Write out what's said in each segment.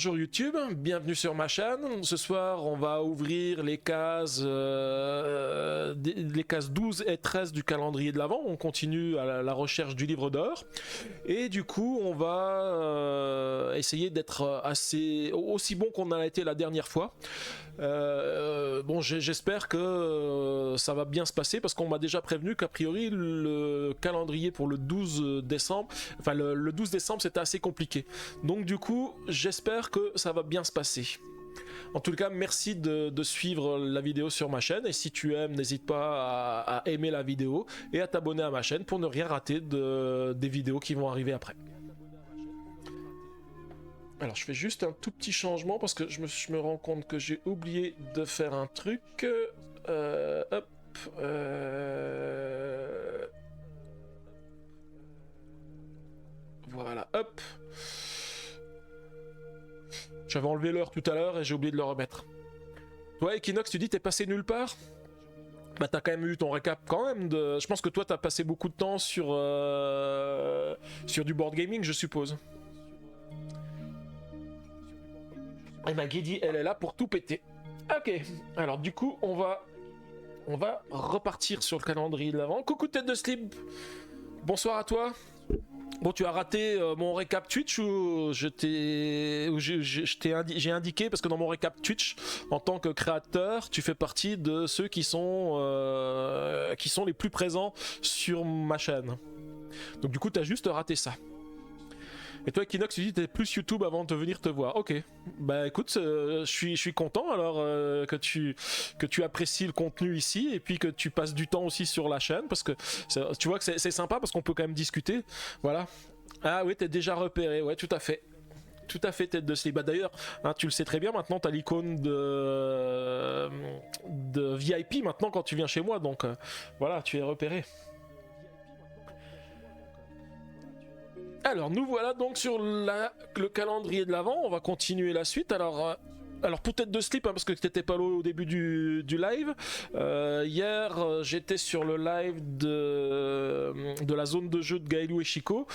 Bonjour YouTube, bienvenue sur ma chaîne. Ce soir, on va ouvrir les cases 12 et 13 du calendrier de l'Avent. On continue à la recherche du livre d'or. Et du coup, on va essayer d'être aussi bon qu'on a été la dernière fois. Bon, j'espère que ça va bien se passer parce qu'on m'a déjà prévenu qu'a priori le calendrier pour le 12 décembre, enfin le 12 décembre c'était assez compliqué. Donc du coup, j'espère que ça va bien se passer. En tout cas, merci de suivre la vidéo sur ma chaîne et si tu aimes, n'hésite pas à aimer la vidéo et à t'abonner à ma chaîne pour ne rien rater des vidéos qui vont arriver après. Alors je fais juste un tout petit changement parce que je me rends compte que j'ai oublié de faire un truc. Hop. Voilà, hop. J'avais enlevé l'heure tout à l'heure et j'ai oublié de le remettre. Toi, Equinox, tu dis t'es passé nulle part? Bah t'as quand même eu ton récap quand même de... Je pense que toi t'as passé beaucoup de temps sur du board gaming, je suppose. Et ma Guédi, elle est là pour tout péter. Ok, alors du coup, on va repartir sur le calendrier de l'Avent. Coucou tête de slip, bonsoir à toi. Bon, tu as raté mon récap Twitch ou j'ai indiqué, parce que dans mon récap Twitch, en tant que créateur, tu fais partie de ceux qui sont les plus présents sur ma chaîne. Donc du coup, tu as juste raté ça. Et toi, Equinox, tu dis que t'es plus YouTube avant de venir te voir. Ok. Bah écoute, je suis content alors que tu apprécies le contenu ici et puis que tu passes du temps aussi sur la chaîne parce que tu vois que c'est sympa parce qu'on peut quand même discuter. Voilà. Ah oui, t'es déjà repéré. Ouais, tout à fait. Tout à fait, tête de slip. Bah d'ailleurs, hein, tu le sais très bien, maintenant t'as l'icône de VIP maintenant quand tu viens chez moi. Donc voilà, tu es repéré. Alors nous voilà donc sur le calendrier de l'Avent, on va continuer la suite. Alors pour tête de slip, hein, parce que t'étais pas là au début du live, hier j'étais sur le live de la zone de jeu de Gaëlou et Chico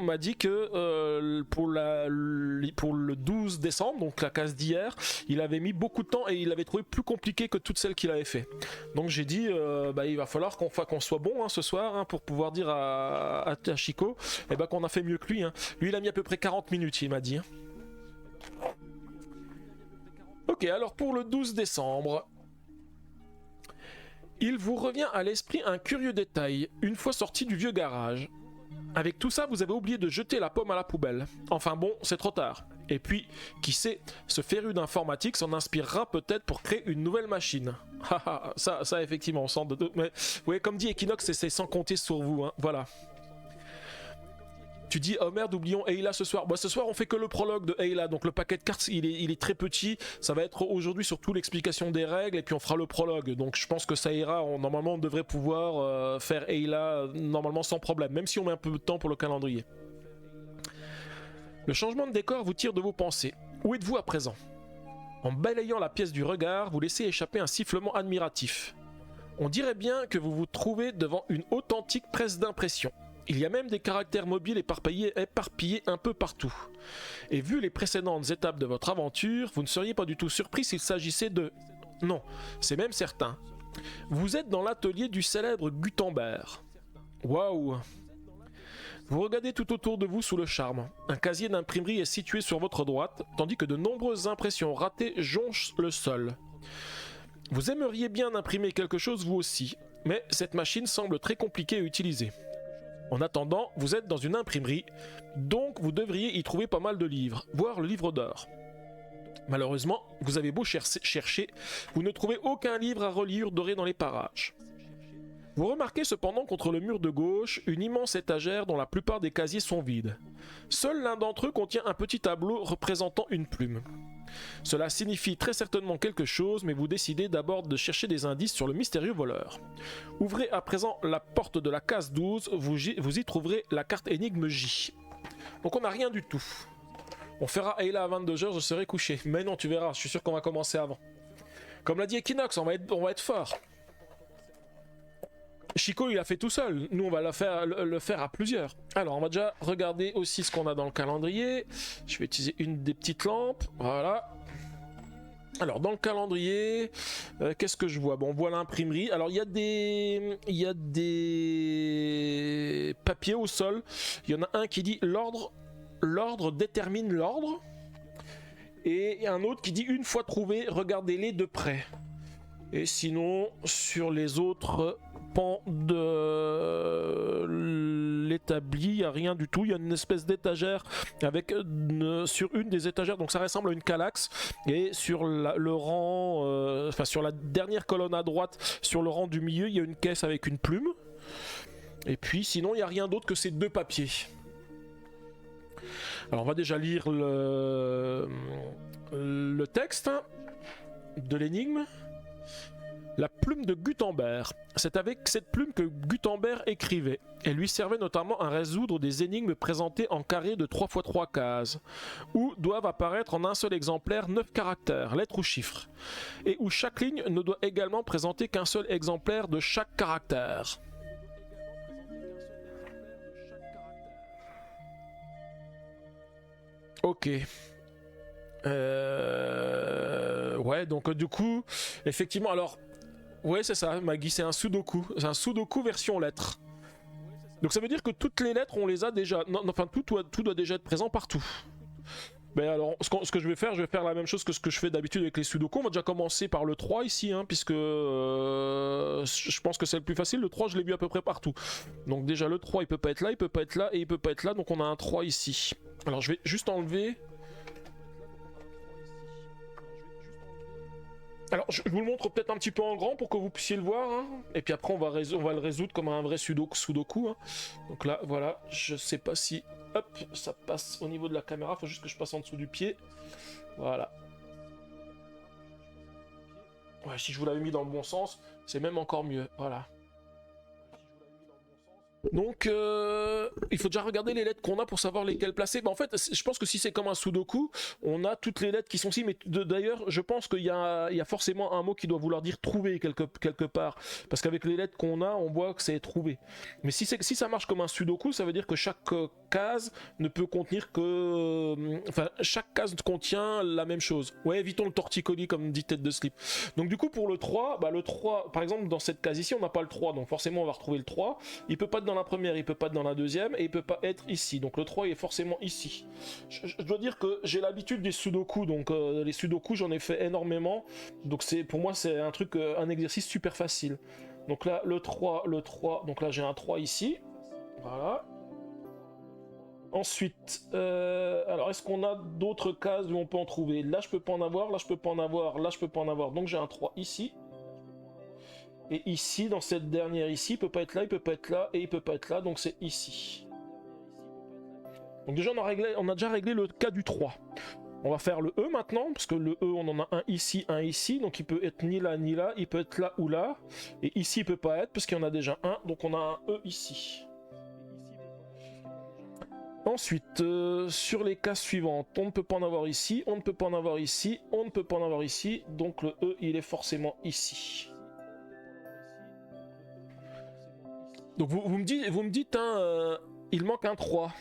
m'a dit que pour le 12 décembre, donc la case d'hier, il avait mis beaucoup de temps et il avait trouvé plus compliqué que toutes celles qu'il avait fait. Donc j'ai dit bah, il va falloir qu'on soit bon hein, ce soir hein, pour pouvoir dire à Chico eh ben, qu'on a fait mieux que lui. Hein. Lui il a mis à peu près 40 minutes, il m'a dit. Hein. Ok, alors pour le 12 décembre, il vous revient à l'esprit un curieux détail, une fois sorti du vieux garage. Avec tout ça, vous avez oublié de jeter la pomme à la poubelle. Enfin bon, c'est trop tard. Et puis, qui sait, ce féru d'informatique s'en inspirera peut-être pour créer une nouvelle machine. ça effectivement, sans doute. Mais oui, comme dit Equinox, c'est sans compter sur vous, hein. Voilà. Tu dis, oh merde, oublions Ayla ce soir. Bah, ce soir, on fait que le prologue de Ayla. Donc, le paquet de cartes, il est très petit. Ça va être aujourd'hui surtout l'explication des règles. Et puis, on fera le prologue. Donc, je pense que ça ira. Normalement, on devrait pouvoir faire Ayla normalement sans problème. Même si on met un peu de temps pour le calendrier. Le changement de décor vous tire de vos pensées. Où êtes-vous à présent? En balayant la pièce du regard, vous laissez échapper un sifflement admiratif. On dirait bien que vous vous trouvez devant une authentique presse d'impression. Il y a même des caractères mobiles éparpillés un peu partout. Et vu les précédentes étapes de votre aventure, vous ne seriez pas du tout surpris s'il s'agissait de... Non, c'est même certain. Vous êtes dans l'atelier du célèbre Gutenberg. Waouh! Vous regardez tout autour de vous sous le charme. Un casier d'imprimerie est situé sur votre droite, tandis que de nombreuses impressions ratées jonchent le sol. Vous aimeriez bien imprimer quelque chose vous aussi, mais cette machine semble très compliquée à utiliser. En attendant, vous êtes dans une imprimerie, donc vous devriez y trouver pas mal de livres, voire le livre d'or. Malheureusement, vous avez beau chercher, vous ne trouvez aucun livre à reliure doré dans les parages. Vous remarquez cependant contre le mur de gauche une immense étagère dont la plupart des casiers sont vides. Seul l'un d'entre eux contient un petit tableau représentant une plume. Cela signifie très certainement quelque chose, mais vous décidez d'abord de chercher des indices sur le mystérieux voleur. Ouvrez à présent la porte de la case 12, vous y trouverez la carte énigme J. Donc on n'a rien du tout. On fera Ayla à 22h, je serai couché. Mais non, tu verras, je suis sûr qu'on va commencer avant. Comme l'a dit Equinox, on va être fort. Chico il a fait tout seul, nous on va le faire à plusieurs. Alors on va déjà regarder aussi ce qu'on a dans le calendrier. Je vais utiliser une des petites lampes, voilà. Alors dans le calendrier, qu'est-ce que je vois? Bon, on voit l'imprimerie. Alors il y a des papiers au sol. Il y en a un qui dit l'ordre détermine l'ordre. Et un autre qui dit une fois trouvé, regardez-les de près. Et sinon, sur les autres pans de l'établi, il n'y a rien du tout. Il y a une espèce d'étagère avec sur une des étagères, donc ça ressemble à une calaxe. Et sur le rang, enfin sur la dernière colonne à droite, sur le rang du milieu, il y a une caisse avec une plume. Et puis sinon, il n'y a rien d'autre que ces deux papiers. Alors on va déjà lire le texte de l'énigme. La plume de Gutenberg. C'est avec cette plume que Gutenberg écrivait. Elle lui servait notamment à résoudre des énigmes présentées en carré de 3 x 3 cases, où doivent apparaître en un seul exemplaire 9 caractères, lettres ou chiffres, et où chaque ligne ne doit également présenter qu'un seul exemplaire de chaque caractère. Ok. Ouais, donc du coup, effectivement, alors... Ouais, c'est ça, Maggie, c'est un sudoku. C'est un sudoku version lettres. Donc ça veut dire que toutes les lettres, on les a déjà... Non, enfin, tout doit déjà être présent partout. Mais alors, ce que je vais faire la même chose que ce que je fais d'habitude avec les sudoku. On va déjà commencer par le 3 ici, hein, puisque je pense que c'est le plus facile. Le 3, je l'ai vu à peu près partout. Donc déjà, le 3, il peut pas être là, il peut pas être là, et il peut pas être là. Donc on a un 3 ici. Alors je vais juste enlever... Alors, je vous le montre peut-être un petit peu en grand pour que vous puissiez le voir. Hein. Et puis après, on va le résoudre comme un vrai sudoku. Hein. Donc là, voilà. Je sais pas si... Hop, ça passe au niveau de la caméra. Faut juste que je passe en dessous du pied. Voilà. Ouais, si je vous l'avais mis dans le bon sens, c'est même encore mieux. Voilà. Donc, il faut déjà regarder les lettres qu'on a pour savoir lesquelles placer. Bah, en fait, je pense que si c'est comme un sudoku, on a toutes les lettres qui sont ici. Mais d'ailleurs, je pense qu'il y a forcément un mot qui doit vouloir dire trouver quelque part. Parce qu'avec les lettres qu'on a, on voit que c'est trouver. Mais si ça marche comme un sudoku, ça veut dire que chaque case ne peut contenir que... Enfin, chaque case contient la même chose. Ouais, évitons le torticolis comme dit tête de slip. Donc du coup, pour le 3, bah, le 3, par exemple, dans cette case ici, on n'a pas le 3. Donc forcément, on va retrouver le 3. Il peut pas être dans la première, il peut pas être dans la deuxième, et il peut pas être ici. Donc le 3 il est forcément ici. Je dois dire que j'ai l'habitude des sudoku, donc les sudoku j'en ai fait énormément. Donc pour moi c'est un truc, un exercice super facile. Donc là le 3, donc là j'ai un 3 ici. Voilà. Ensuite, alors est-ce qu'on a d'autres cases où on peut en trouver? Là je peux pas en avoir, là je peux pas en avoir, là je peux pas en avoir. Donc j'ai un 3 ici. Et ici, dans cette dernière ici, il peut pas être là, il peut pas être là, et il peut pas être là, donc c'est ici. Donc déjà, on a déjà réglé le cas du 3. On va faire le E maintenant, parce que le E, on en a un ici, donc il peut être ni là, ni là, il peut être là ou là. Et ici, il peut pas être, parce qu'il y en a déjà un, donc on a un E ici. Ensuite, sur les cases suivantes, on ne peut pas en avoir ici, on ne peut pas en avoir ici, on ne peut pas en avoir ici, donc le E, il est forcément ici. Donc vous me dites, hein, il manque un 3.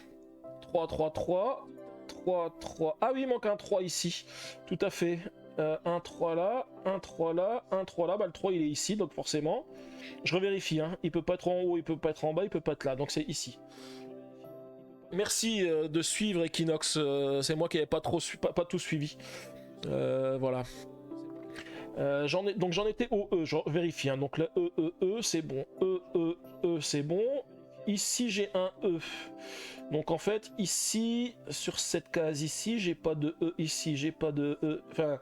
3, 3, 3, 3, 3. Ah oui, il manque un 3 ici. Tout à fait. Un 3 là, un 3 là, un 3 là. Bah le 3 il est ici, donc forcément. Je revérifie, hein. Il peut pas être en haut, il peut pas être en bas, il peut pas être là. Donc c'est ici. Merci de suivre Equinox. C'est moi qui n'avais pas tout suivi. Voilà. J'en étais au E, je vérifie, hein. Donc le E, c'est bon. E, c'est bon. Ici, j'ai un E. Donc en fait, ici, sur cette case ici, j'ai pas de E ici, j'ai pas de E. Enfin,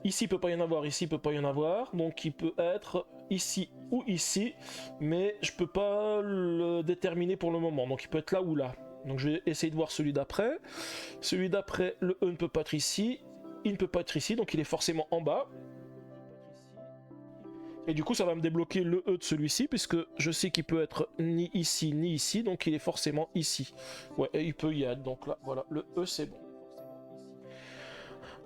ici, il peut pas y en avoir, ici, il peut pas y en avoir. Donc il peut être ici ou ici, mais je peux pas le déterminer pour le moment. Donc il peut être là ou là. Donc je vais essayer de voir celui d'après. Celui d'après, le E ne peut pas être ici. Il ne peut pas être ici, donc il est forcément en bas. Et du coup, ça va me débloquer le E de celui-ci, puisque je sais qu'il peut être ni ici, donc il est forcément ici. Ouais, il peut y être, donc là, voilà, le E, c'est bon.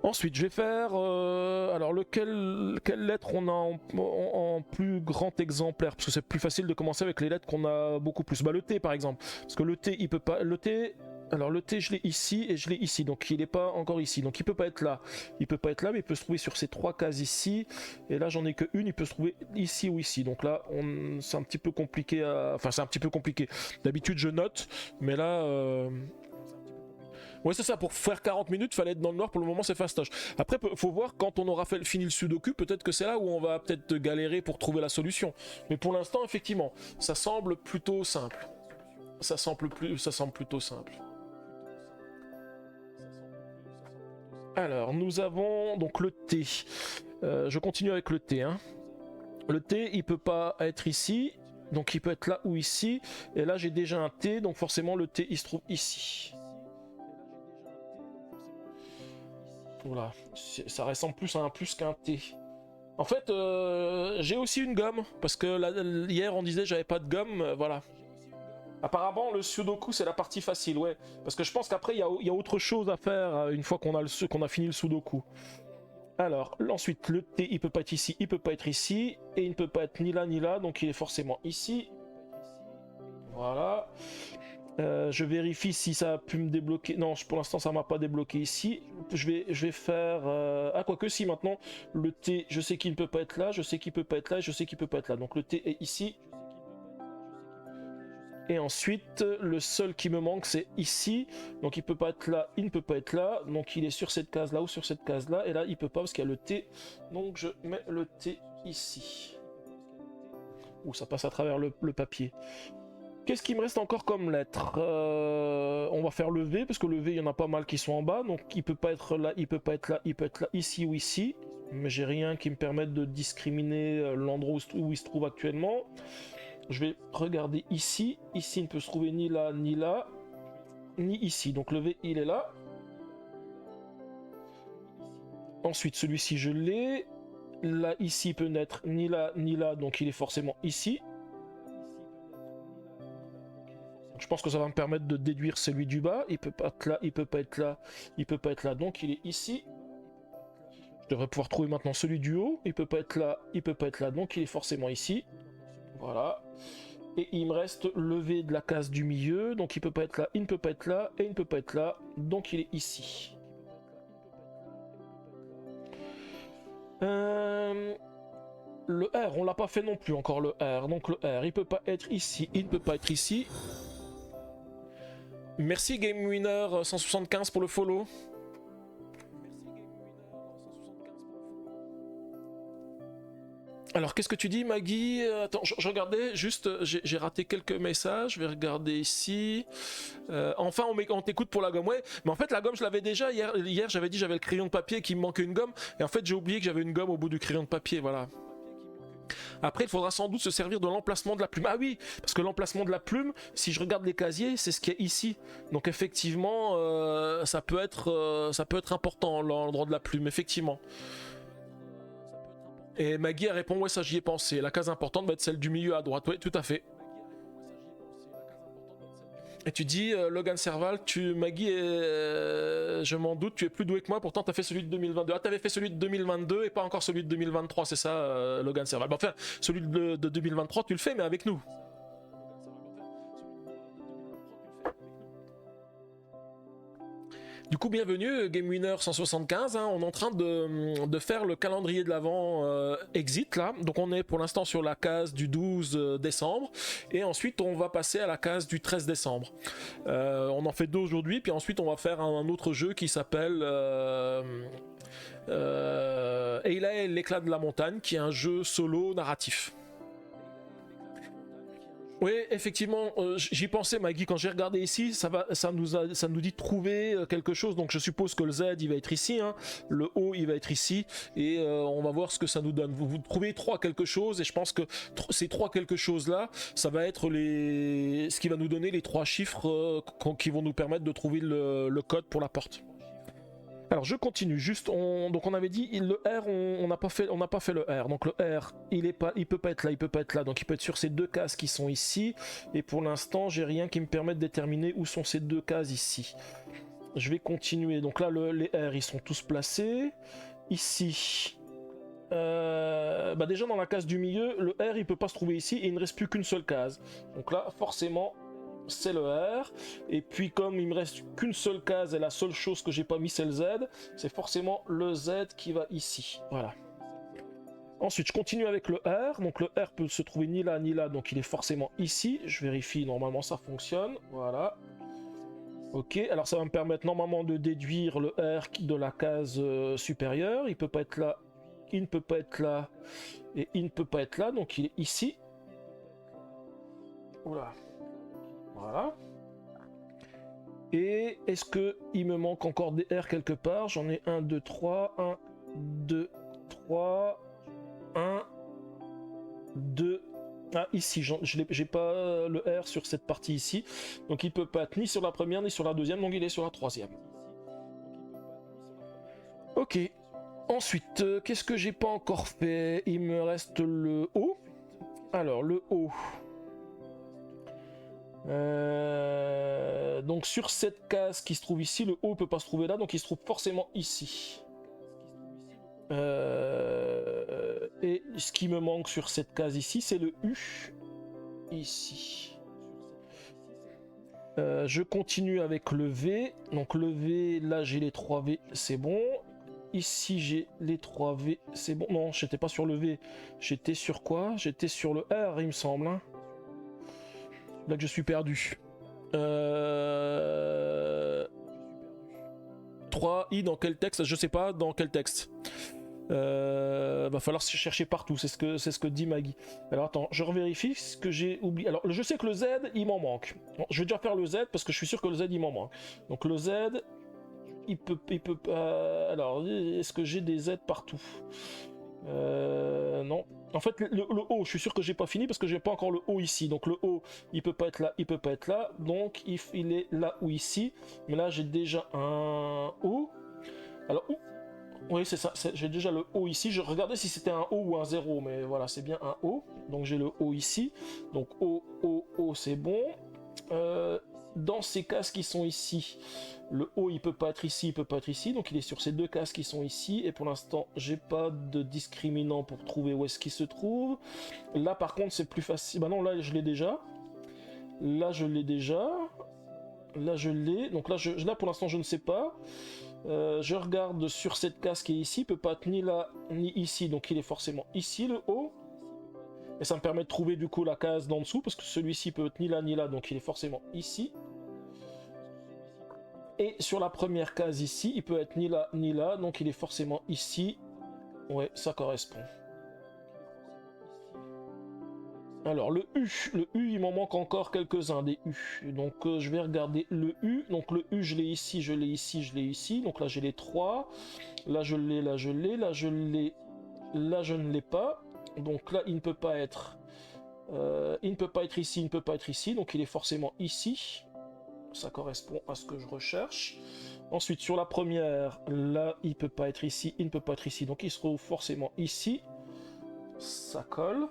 Ensuite, je vais faire... alors, quelle lettre on a en plus grand exemplaire? Parce que c'est plus facile de commencer avec les lettres qu'on a beaucoup plus. Bah, le T, par exemple. Parce que le T, il peut pas... Le T... Alors, le T, je l'ai ici et je l'ai ici. Donc, il n'est pas encore ici. Donc, il peut pas être là. Il peut pas être là, mais il peut se trouver sur ces 3 cases ici. Et là, j'en ai qu'une. Il peut se trouver ici ou ici. Donc là, c'est un petit peu compliqué à... Enfin, c'est un petit peu compliqué. D'habitude, je note. Mais là... Ouais, c'est ça, pour faire 40 minutes, fallait être dans le noir, pour le moment c'est fastoche. Après, faut voir quand on aura fini le sudoku, peut-être que c'est là où on va peut-être galérer pour trouver la solution. Mais pour l'instant, effectivement, ça semble plutôt simple. Ça semble plutôt simple. Alors, nous avons donc le T. Je continue avec le T. Hein. Le T, il peut pas être ici, donc il peut être là ou ici. Et là, j'ai déjà un T, donc forcément le T, il se trouve ici. Voilà, ça ressemble plus à un plus qu'un T. En fait, j'ai aussi une gomme, parce que hier on disait j'avais pas de gomme, voilà. Apparemment le sudoku c'est la partie facile, ouais. Parce que je pense qu'après il y a autre chose à faire une fois qu'on a fini le sudoku. Alors, ensuite le T il peut pas être ici, il peut pas être ici, et il ne peut pas être ni là, donc il est forcément ici. Voilà. Je vérifie si ça a pu me débloquer. Non, pour l'instant, ça m'a pas débloqué ici. Je vais faire... Ah, quoique si, maintenant, le T, je sais qu'il ne peut pas être là, je sais qu'il peut pas être là, je sais qu'il peut pas être là. Donc le T est ici. Et ensuite, le seul qui me manque, c'est ici. Donc il peut pas être là, il ne peut pas être là. Donc il est sur cette case-là ou sur cette case-là. Et là, il peut pas parce qu'il y a le T. Donc je mets le T ici. Ouh, ça passe à travers le papier. Qu'est-ce qui me reste encore comme lettre? On va faire le V, parce que le V, il y en a pas mal qui sont en bas, donc il peut pas être là, il peut pas être là, il peut être là, ici ou ici. Mais j'ai rien qui me permette de discriminer l'endroit où il se trouve actuellement. Je vais regarder ici. Ici, il ne peut se trouver ni là, ni ici. Donc le V, il est là. Ensuite, celui-ci, je l'ai. Là, ici, il peut n'être ni là, donc il est forcément ici. Je pense que ça va me permettre de déduire celui du bas. Il peut pas être là, il peut pas être là, il peut pas être là, donc il est ici. Je devrais pouvoir trouver maintenant celui du haut. Il peut pas être là, il peut pas être là, donc il est forcément ici. Voilà. Et il me reste le V de la case du milieu, donc il peut pas être là, il ne peut pas être là, et il ne peut pas être là, donc il est ici. Le R, on l'a pas fait non plus encore le R. Donc le R, il peut pas être ici, il ne peut pas être ici. Merci GameWinner 175 pour le follow. Alors qu'est-ce que tu dis Maggie? Attends, je regardais juste, j'ai raté quelques messages, je vais regarder ici. Enfin on t'écoute pour la gomme, ouais. Mais en fait la gomme je l'avais déjà, hier j'avais dit j'avais le crayon de papier qui me manquait une gomme. Et en fait j'ai oublié que j'avais une gomme au bout du crayon de papier, voilà. Après, il faudra sans doute se servir de l'emplacement de la plume. Ah oui, parce que l'emplacement de la plume, si je regarde les casiers, c'est ce qui est ici. Donc effectivement, ça peut être important, l'endroit de la plume, effectivement. Et Maggie répond, ouais, ça j'y ai pensé. La case importante va être celle du milieu à droite. Oui, tout à fait. Et tu dis, Logan Serval, Maggie, je m'en doute, tu es plus doué que moi, pourtant tu as fait celui de 2022. Ah, tu avais fait celui de 2022 et pas encore celui de 2023, c'est ça, Logan Serval. Bon, enfin, celui de 2023, tu le fais, mais avec nous. Du coup, bienvenue, GameWinner 175. Hein, on est en train de faire le calendrier de l'Avent Exit, là. Donc, on est pour l'instant sur la case du 12 décembre. Et ensuite, on va passer à la case du 13 décembre. On en fait 2 aujourd'hui. Puis ensuite, on va faire un autre jeu qui s'appelle Ayla et l'éclat de la montagne, qui est un jeu solo narratif. Oui, effectivement, j'y pensais, Maggie, quand j'ai regardé ici, ça nous dit de trouver quelque chose, donc je suppose que le Z, il va être ici, hein, le O, il va être ici, et on va voir ce que ça nous donne. Vous trouvez 3 quelque chose, et je pense que ces 3 quelque chose-là, ça va être ce qui va nous donner les 3 chiffres qui vont nous permettre de trouver le code pour la porte. Alors je continue, juste donc on avait dit le R, on n'a pas fait le R, donc le R il peut pas être là, donc il peut être sur ces 2 cases qui sont ici, et pour l'instant j'ai rien qui me permet de déterminer où sont ces 2 cases ici. Je vais continuer. Donc là, les R, ils sont tous placés. Ici, bah déjà dans la case du milieu, le R, il peut pas se trouver ici et il ne reste plus qu'une seule case. Donc là, forcément, c'est le R. Et puis comme il me reste qu'une seule case et la seule chose que j'ai pas mis, c'est le Z, c'est forcément le Z qui va ici. Voilà. Ensuite, je continue avec le R. Donc le R peut se trouver ni là ni là, donc il est forcément ici. Je vérifie, normalement ça fonctionne. Voilà. Ok, alors ça va me permettre normalement de déduire le R de la case supérieure. Il peut pas être là, il ne peut pas être là, et il ne peut pas être là, donc il est ici. Oula. Voilà. Et est-ce que il me manque encore des R quelque part? J'en ai 1, 2, 3, 1, 2, 3, 1, 2... Ah, ici, j'ai pas le R sur cette partie ici, donc il peut pas être ni sur la première ni sur la deuxième, donc il est sur la troisième. Ok. Ensuite, qu'est-ce que j'ai pas encore fait? Il me reste le O. Alors, le O. Donc sur cette case qui se trouve ici, le O peut pas se trouver là, donc il se trouve forcément ici. Et ce qui me manque sur cette case ici, c'est le U. Ici. Je continue avec le V. Donc le V, là j'ai les 3 V, c'est bon. Ici j'ai les 3 V, c'est bon. Non, j'étais pas sur le V. J'étais sur quoi? J'étais sur le R, il me semble. Hein. Là que je suis perdu. 3i dans quel texte? Je sais pas dans quel texte. Va falloir se chercher partout, c'est ce que dit Maggie. Alors attends, je revérifie ce que j'ai oublié. Alors je sais que le Z, il m'en manque. Bon, je vais déjà faire le Z parce que je suis sûr que le Z, il m'en manque. Donc le Z, il peut pas... alors, est-ce que j'ai des Z partout? Non. En fait, le O, je suis sûr que j'ai pas fini parce que j'ai pas encore le O ici. Donc le O, il peut pas être là, il peut pas être là. Donc il est là ou ici. Mais là, j'ai déjà un O. Alors, oui, c'est ça, j'ai déjà le O ici. Je regardais si c'était un O ou un 0, mais voilà, c'est bien un O. Donc j'ai le O ici. Donc O, O, O, c'est bon. Dans ces cases qui sont ici, le O il peut pas être ici, il peut pas être ici. Donc il est sur ces deux cases qui sont ici. Et pour l'instant, j'ai pas de discriminant pour trouver où est-ce qu'il se trouve. Là par contre, c'est plus facile. Bah non, là je l'ai déjà. Là je l'ai déjà. Là je l'ai. Donc là pour l'instant, je ne sais pas. Je regarde sur cette case qui est ici, il peut pas être ni là ni ici, donc il est forcément ici le O. Et ça me permet de trouver du coup la case d'en dessous, parce que celui-ci peut être ni là ni là, donc il est forcément ici. Et sur la première case ici, il peut être ni là ni là, donc il est forcément ici. Ouais, ça correspond. Alors le U, il m'en manque encore quelques-uns des U. Donc je vais regarder le U. Donc le U, je l'ai ici, je l'ai ici, je l'ai ici. Donc là j'ai les 3. Là je l'ai, là je l'ai, là je l'ai, là je ne l'ai pas. Donc là il ne peut pas être... il ne peut pas être ici, il ne peut pas être ici. Donc il est forcément ici. Ça correspond à ce que je recherche. Ensuite sur la première, là il ne peut pas être ici, il ne peut pas être ici. Donc il se trouve forcément ici. Ça colle.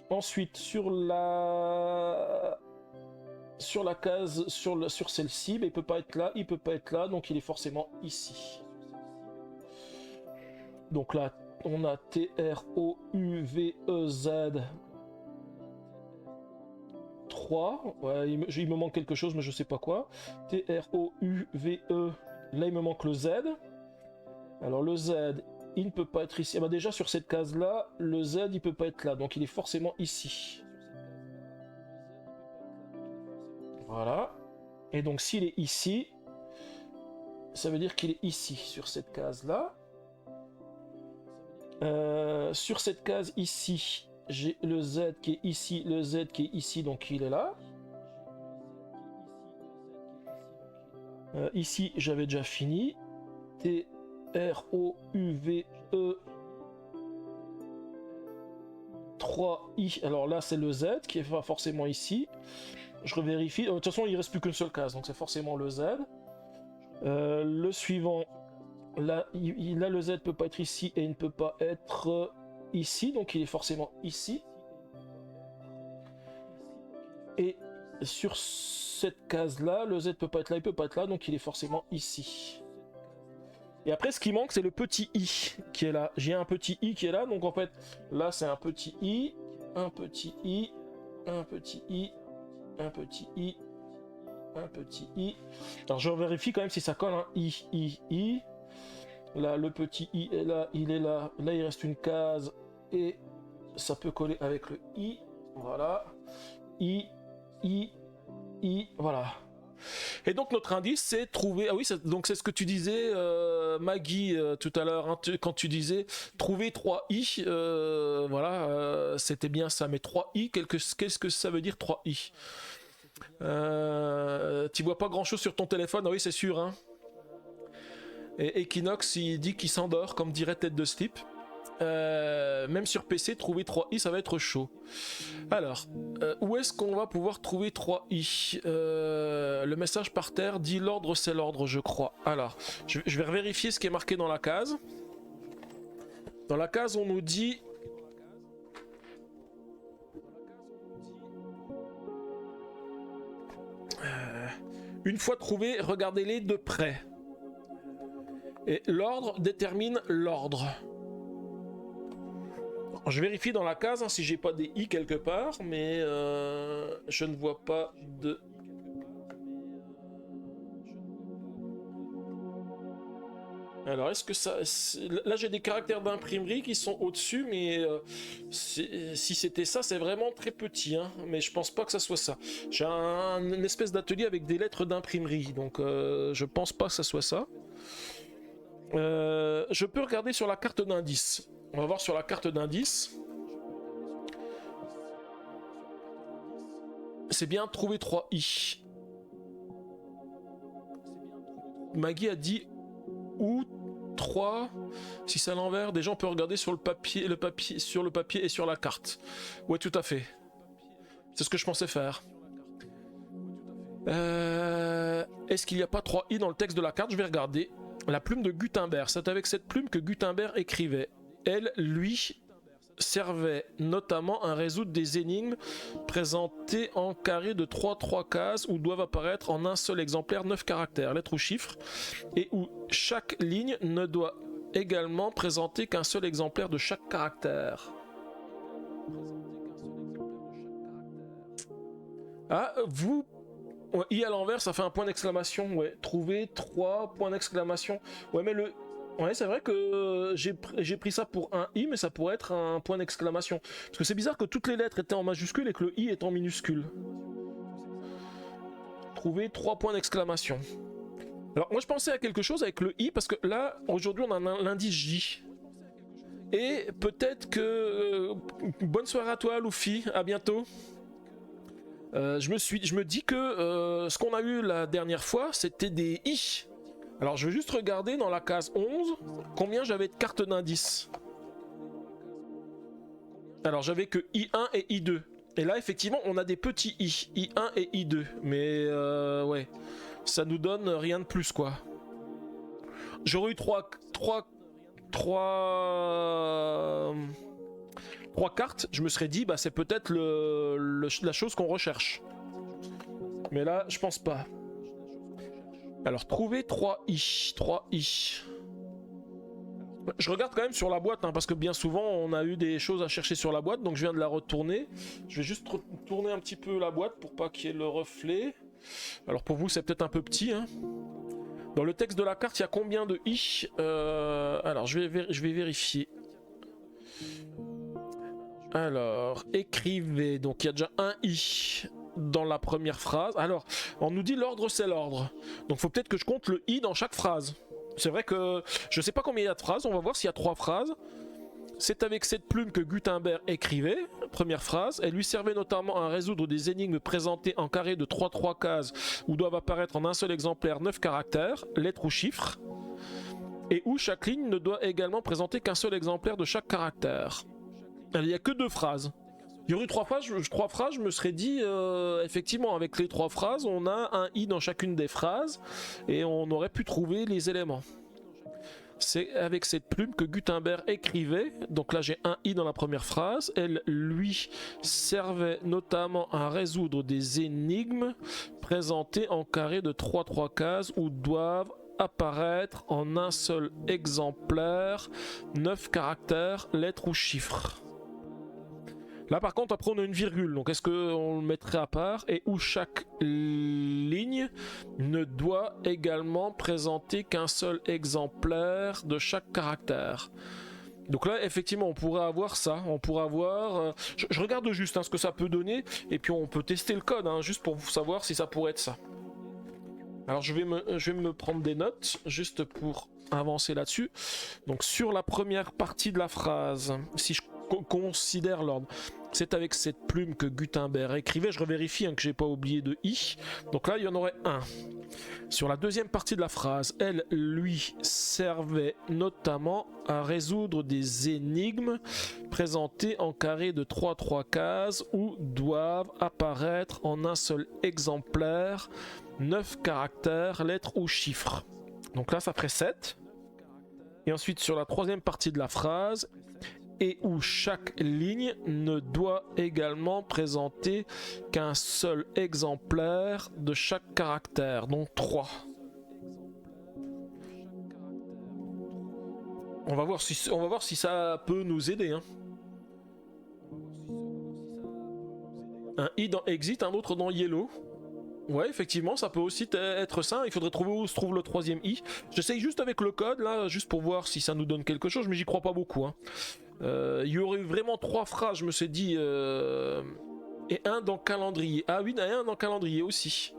Ensuite, sur la case, sur celle-ci, bah, il peut pas être là, il peut pas être là, donc il est forcément ici. Donc là, on a T, R, O, U, V, E, Z. 3. Ouais, il me manque quelque chose, mais je sais pas quoi. T, R, O, U, V, E. Là, il me manque le Z. Alors le Z, il ne peut pas être ici. Ah bah déjà sur cette case là, le Z il peut pas être là, donc il est forcément ici. Voilà. Et donc s'il est ici, ça veut dire qu'il est ici, sur cette case là. Sur cette case ici, j'ai le Z qui est ici, le Z qui est ici, donc il est là. Ici, j'avais déjà fini. T, R, O, U, V, E. 3i, alors là c'est le Z qui est pas forcément ici. Je revérifie. De toute façon, il reste plus qu'une seule case, donc c'est forcément le Z. Le suivant, là, le Z peut pas être ici et il ne peut pas être ici, donc il est forcément ici. Et sur cette case-là. Le Z peut pas être là, il peut pas être là, donc il est forcément ici. Et après, ce qui manque, c'est le petit i qui est là. J'ai un petit i qui est là, donc en fait, là, c'est un petit i, un petit i, un petit i, un petit i, un petit i. Alors, je vérifie quand même si ça colle un i. Là, le petit i est là, il est là. Là, il reste une case et ça peut coller avec le i. Voilà. I, voilà. Et donc notre indice c'est trouver, ah oui, donc c'est ce que tu disais Maggie tout à l'heure, hein, quand tu disais trouver 3 i, voilà, c'était bien ça, mais 3 i, qu'est-ce que ça veut dire 3 i? Tu vois pas grand chose sur ton téléphone, ah oui c'est sûr, hein. Et Equinox il dit qu'il s'endort, comme dirait Tête de Slip. Même sur PC, trouver 3i, ça va être chaud. Alors, où est-ce qu'on va pouvoir trouver 3i? Le message par terre dit l'ordre, c'est l'ordre, je crois. Alors, je vais vérifier ce qui est marqué dans la case. Dans la case, on nous dit... une fois trouvé, regardez-les de près. Et l'ordre détermine l'ordre. Je vérifie dans la case hein, si j'ai pas des i quelque part, mais je ne vois pas de... Alors est-ce que ça... Là j'ai des caractères d'imprimerie qui sont au-dessus, mais si c'était ça, c'est vraiment très petit, hein, mais je pense pas que ça soit ça. J'ai une espèce d'atelier avec des lettres d'imprimerie, donc je pense pas que ça soit ça. Je peux regarder sur la carte d'indice. On va voir sur la carte d'indice. C'est bien trouver 3i. Maggie a dit ou 3. Si c'est à l'envers, déjà on peut regarder sur le papier, sur le papier et sur la carte. Ouais, tout à fait. C'est ce que je pensais faire. Est-ce qu'il n'y a pas 3i dans le texte de la carte? Je vais regarder. La plume de Gutenberg. C'est avec cette plume que Gutenberg écrivait. Elle, lui, servait notamment à résoudre des énigmes présentées en carré de 3 cases où doivent apparaître en un seul exemplaire 9 caractères, lettres ou chiffres, et où chaque ligne ne doit également présenter qu'un seul exemplaire de chaque caractère. Ah, vous... I à l'envers, ça fait un point d'exclamation, ouais. Trouver 3 points d'exclamation. Ouais, mais le... Ouais, c'est vrai que j'ai pris ça pour un i, mais ça pourrait être un point d'exclamation. Parce que c'est bizarre que toutes les lettres étaient en majuscule et que le i est en minuscule. Trouver 3 points d'exclamation. Alors, moi je pensais à quelque chose avec le i, parce que là, aujourd'hui, on a l'indice J. Et peut-être que... bonne soirée à toi, Luffy, à bientôt. Je me dis que ce qu'on a eu la dernière fois, c'était des i. Alors je vais juste regarder dans la case 11 combien j'avais de cartes d'indice. Alors j'avais que I1 et I2. Et là effectivement on a des petits I, I1 et I2. Mais ouais, ça nous donne rien de plus quoi. J'aurais eu 3 cartes, je me serais dit bah c'est peut-être la chose qu'on recherche. Mais là je pense pas. Alors, trouver 3i. 3i. Je regarde quand même sur la boîte, hein, parce que bien souvent, on a eu des choses à chercher sur la boîte, donc je viens de la retourner. Je vais juste tourner un petit peu la boîte pour pas qu'il y ait le reflet. Alors, pour vous, c'est peut-être un peu petit. Hein. Dans le texte de la carte, il y a combien de i? Alors, je vais vérifier. Alors, écrivez. Donc, il y a déjà un i dans la première phrase. Alors, on nous dit l'ordre c'est l'ordre. Donc faut peut-être que je compte le i dans chaque phrase. C'est vrai que je sais pas combien il y a de phrases, on va voir s'il y a 3 phrases. C'est avec cette plume que Gutenberg écrivait, première phrase. Elle lui servait notamment à résoudre des énigmes présentées en carré de 3 cases où doivent apparaître en un seul exemplaire 9 caractères, lettres ou chiffres, et où chaque ligne ne doit également présenter qu'un seul exemplaire de chaque caractère. Il n'y a que 2 phrases. Il y aurait 3 phrases, je me serais dit, effectivement, avec les 3 phrases, on a un i dans chacune des phrases, et on aurait pu trouver les éléments. C'est avec cette plume que Gutenberg écrivait. Donc là j'ai un i dans la première phrase. Elle, lui, servait notamment à résoudre des énigmes présentées en carré de 3 cases où doivent apparaître en un seul exemplaire 9 caractères, lettres ou chiffres. Là par contre après on a une virgule, donc est-ce qu'on le mettrait à part, et où chaque ligne ne doit également présenter qu'un seul exemplaire de chaque caractère. Donc là effectivement on pourrait avoir ça, on pourrait avoir... je regarde juste ce que ça peut donner, et puis on peut tester le code, juste pour savoir si ça pourrait être ça. Alors je vais me prendre des notes, juste pour avancer là-dessus. Donc sur la première partie de la phrase, si je considère l'ordre, c'est avec cette plume que Gutenberg écrivait, je revérifie que j'ai pas oublié de i, donc là il y en aurait un. Sur la deuxième partie de la phrase, elle, lui, servait notamment à résoudre des énigmes présentées en carré de 3 cases où doivent apparaître en un seul exemplaire 9 caractères, lettres ou chiffres. Donc là ça ferait 7. Et ensuite sur la troisième partie de la phrase, et où chaque ligne ne doit également présenter qu'un seul exemplaire de chaque caractère, donc 3. On va voir si ça peut nous aider. Un i dans exit, un autre dans yellow. Ouais, effectivement, ça peut aussi être ça. Il faudrait trouver où se trouve le troisième i. J'essaye juste avec le code, là, juste pour voir si ça nous donne quelque chose, mais j'y crois pas beaucoup. Il y aurait vraiment 3 phrases, je me suis dit, et un dans calendrier. Ah oui, il y en a un dans calendrier aussi.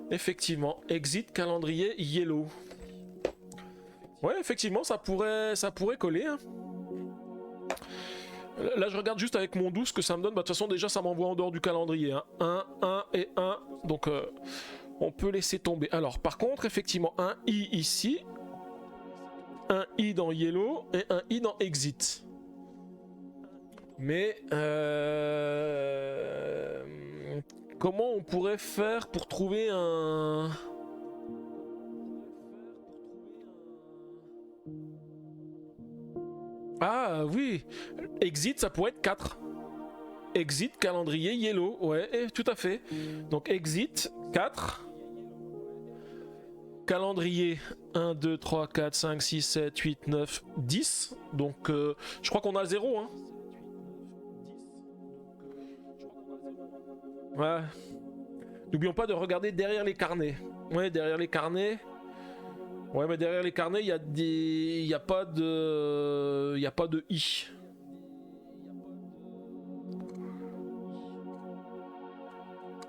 Effectivement, exit, calendrier, yellow. Ouais, effectivement, ça pourrait coller. Là, je regarde juste avec mon 12 ce que ça me donne. De toute façon, déjà, ça m'envoie en dehors du calendrier. 1, 1 et 1. Donc, on peut laisser tomber. Alors, par contre, effectivement, un i ici, un i dans yellow et un i dans exit. Mais comment on pourrait faire pour trouver un... Ah oui, exit ça pourrait être 4. Exit, calendrier, yellow, ouais, tout à fait. Donc exit, 4. Calendrier, 1, 2, 3, 4, 5, 6, 7, 8, 9, 10. Donc je crois qu'on a 0. Ouais. N'oublions pas de regarder derrière les carnets. Ouais, derrière les carnets. Ouais, mais derrière les carnets, il y a des... Il n'y a pas de... Il n'y a pas de i.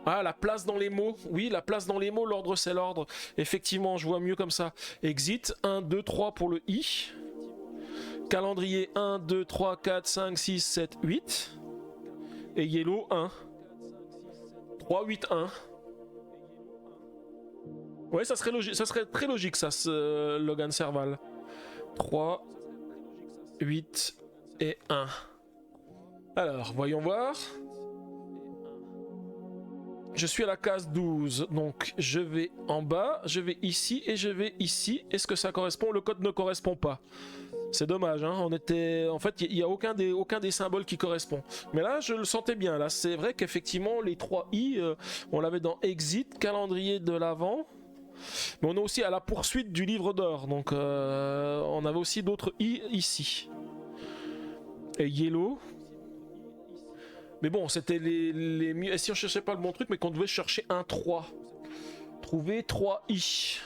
Ah, la place dans les mots. Oui, la place dans les mots, l'ordre c'est l'ordre. Effectivement, je vois mieux comme ça. Exit, 1, 2, 3 pour le i. Calendrier, 1, 2, 3, 4, 5, 6, 7, 8. Et yellow, 1. 3, 8, 1. Ouais, ça serait logique, ça serait très logique ça, ce Logan Serval. 3, 8 et 1. Alors, voyons voir. Je suis à la case 12, donc je vais en bas, je vais ici et je vais ici. Est-ce que ça correspond? Le code ne correspond pas. C'est dommage, on était... En fait, il n'y a aucun des symboles qui correspond. Mais là, je le sentais bien. Là, c'est vrai qu'effectivement, les 3 i, on l'avait dans Exit, calendrier de l'avant. Mais on est aussi à la poursuite du livre d'or. Donc, on avait aussi d'autres i ici. Et Yellow. Mais bon, c'était les mieux. Et si on cherchait pas le bon truc, mais qu'on devait chercher un 3. Trouver 3 i.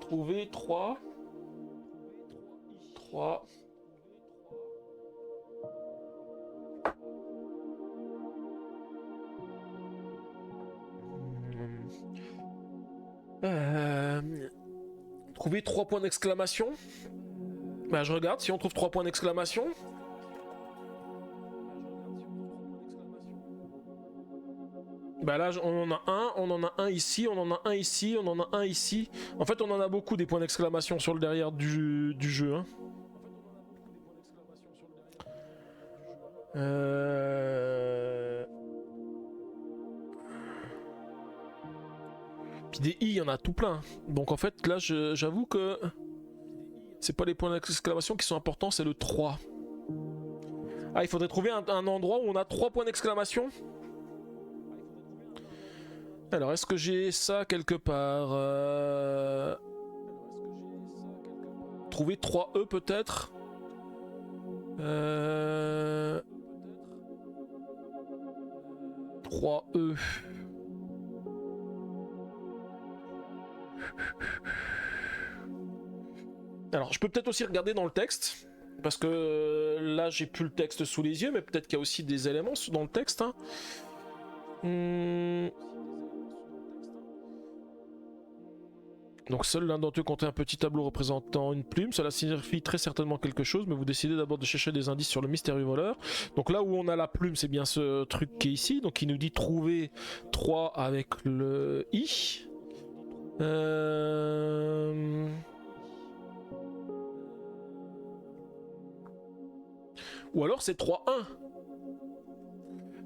Trouver 3. 3. Trouver 3 points d'exclamation. Bah, je regarde si on trouve 3 points d'exclamation. Bah là on en a un ici, on en a un ici, on en a un ici. En fait on en a beaucoup des points d'exclamation sur le derrière du jeu. Puis des i, il y en a tout plein. Donc en fait là j'avoue que... C'est pas les points d'exclamation qui sont importants, c'est le 3. Ah, il faudrait trouver un endroit où on a 3 points d'exclamation. Alors, est-ce que j'ai ça quelque part Trouver 3 E peut-être 3 E. Alors, je peux peut-être aussi regarder dans le texte, parce que là, j'ai plus le texte sous les yeux, mais peut-être qu'il y a aussi des éléments dans le texte. Hein. Donc seul l'un d'entre eux comptait un petit tableau représentant une plume, cela signifie très certainement quelque chose, mais vous décidez d'abord de chercher des indices sur le mystérieux voleur. Donc là où on a la plume, c'est bien ce truc qui est ici, donc il nous dit trouver 3 avec le I. Ou alors c'est 3-1.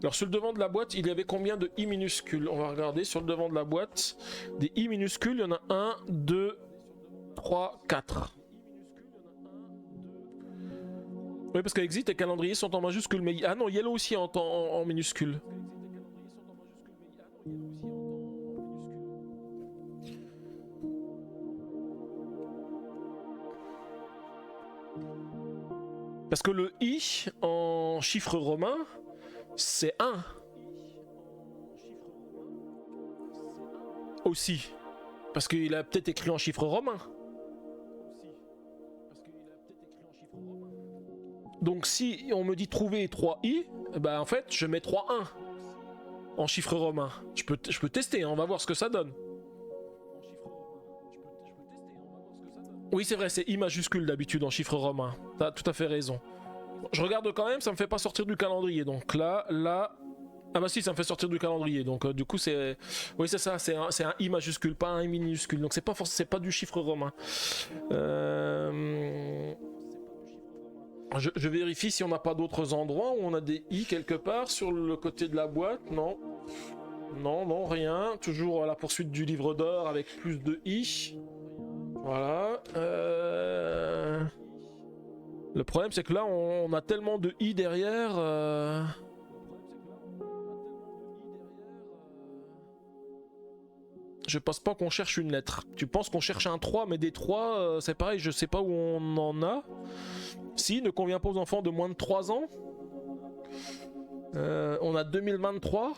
Alors sur le devant de la boîte, il y avait combien de I minuscules? On va regarder sur le devant de la boîte. Des I minuscules, il y en a 1, 2, 3, 4. Oui, parce qu'Exit et calendrier sont en majuscule, mais... Ah non, Yellow aussi en minuscule. Parce que le I en chiffre romain, c'est 1. Aussi. Parce qu'il a peut-être écrit en chiffre romain. Donc si on me dit trouver 3i, bah en fait je mets 3-1 en chiffre romain. Je peux tester, hein, on va voir ce que ça donne. Oui c'est vrai, c'est I majuscule d'habitude en chiffre romain. T'as tout à fait raison. Je regarde quand même, ça me fait pas sortir du calendrier. Donc là... Ah bah si, ça me fait sortir du calendrier. Donc du coup c'est... Oui c'est ça, c'est un I majuscule, pas un I minuscule. Donc c'est pas forcément, c'est pas du chiffre romain. Je vérifie si on n'a pas d'autres endroits où on a des I quelque part sur le côté de la boîte. Non. Non, non, rien. Toujours à la poursuite du livre d'or avec plus de I. Voilà. Le problème c'est que là on a tellement de I derrière. Je pense pas qu'on cherche une lettre. Tu penses qu'on cherche un 3, mais des 3, c'est pareil, je sais pas où on en a. Si, ne convient pas aux enfants de moins de 3 ans. On a 2023.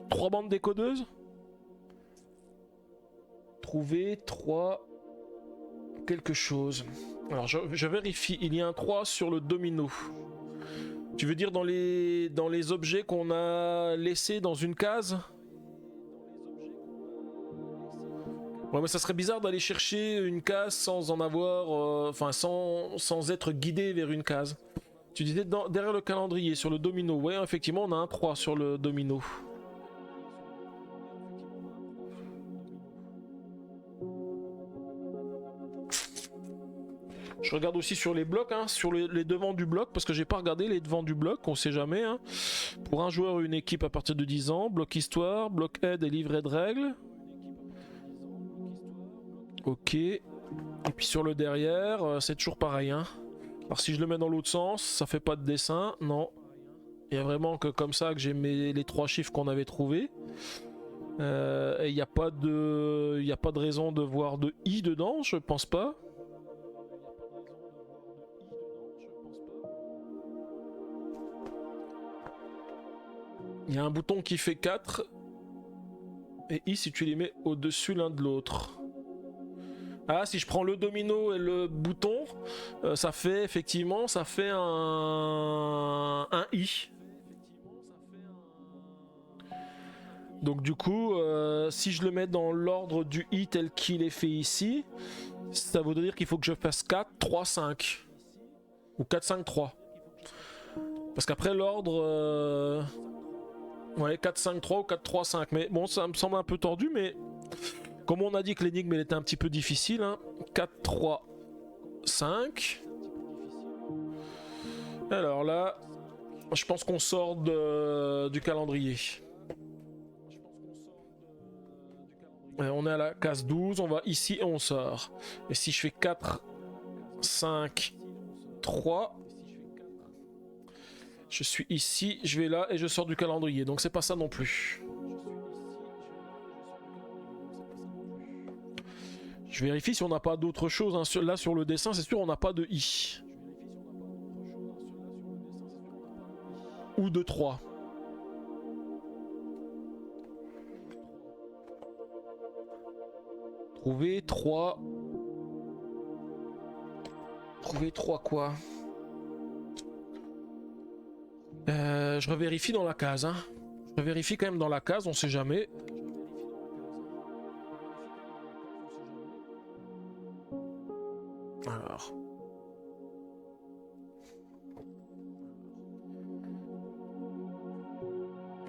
Trois bandes décodeuses. Trouver 3 quelque chose. Alors je vérifie, il y a un 3 sur le domino. Tu veux dire dans les objets qu'on a laissés dans une case? Ouais mais ça serait bizarre d'aller chercher une case sans en avoir... Enfin sans être guidé vers une case. Tu disais derrière le calendrier, sur le domino. Ouais effectivement on a un 3 sur le domino. Je regarde aussi sur les blocs, hein, sur les devants du bloc, parce que j'ai pas regardé les devants du bloc, on sait jamais. Hein. Pour un joueur ou une équipe à partir de 10 ans, bloc histoire, bloc aide et livret de règles. Ok. Et puis sur le derrière, c'est toujours pareil. Hein. Alors si je le mets dans l'autre sens, ça fait pas de dessin, non. Il y a vraiment que comme ça que j'ai les 3 chiffres qu'on avait trouvés. Et il n'y a pas de raison de voir de I dedans, je pense pas. Il y a un bouton qui fait 4. Et I si tu les mets au-dessus l'un de l'autre. Ah, si je prends le domino et le bouton, ça fait effectivement, ça fait un I. Donc du coup, si je le mets dans l'ordre du I tel qu'il est fait ici, ça veut dire qu'il faut que je fasse 4, 3, 5. Ou 4, 5, 3. Parce qu'après l'ordre... Ouais, 4, 5, 3 ou 4, 3, 5. Mais bon, ça me semble un peu tordu, mais... Comme on a dit que l'énigme elle était un petit peu difficile, hein. 4, 3, 5. Alors là, je pense qu'on sort du calendrier. On est à la case 12, on va ici et on sort. Et si je fais 4, 5, 3, je suis ici, je vais là et je sors du calendrier. Donc c'est pas ça non plus. Je vérifie si on n'a pas d'autre chose. Hein. Là sur le dessin, c'est sûr on n'a pas de I. Ou de 3. Trouver 3. Trouver 3 quoi? Je revérifie dans la case. Hein. Je vérifie quand même dans la case, on sait jamais. Alors.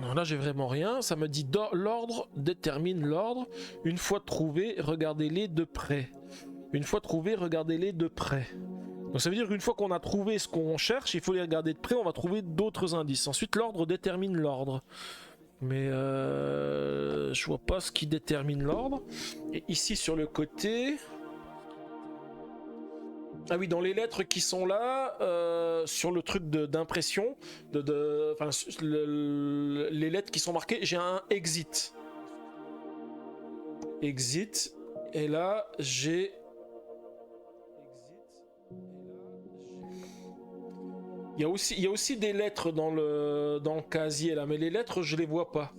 Non, là j'ai vraiment rien. Ça me dit l'ordre détermine l'ordre. Une fois trouvé, regardez-les de près. Une fois trouvé, regardez-les de près. Donc ça veut dire qu'une fois qu'on a trouvé ce qu'on cherche, il faut les regarder de près, on va trouver d'autres indices. Ensuite, l'ordre détermine l'ordre. Mais je vois pas ce qui détermine l'ordre. Et ici sur le côté... Ah oui, dans les lettres qui sont là, sur le truc d'impression, les lettres qui sont marquées, j'ai un exit. Exit. Et là, j'ai... Il y a aussi des lettres dans le casier là, mais les lettres je les vois pas.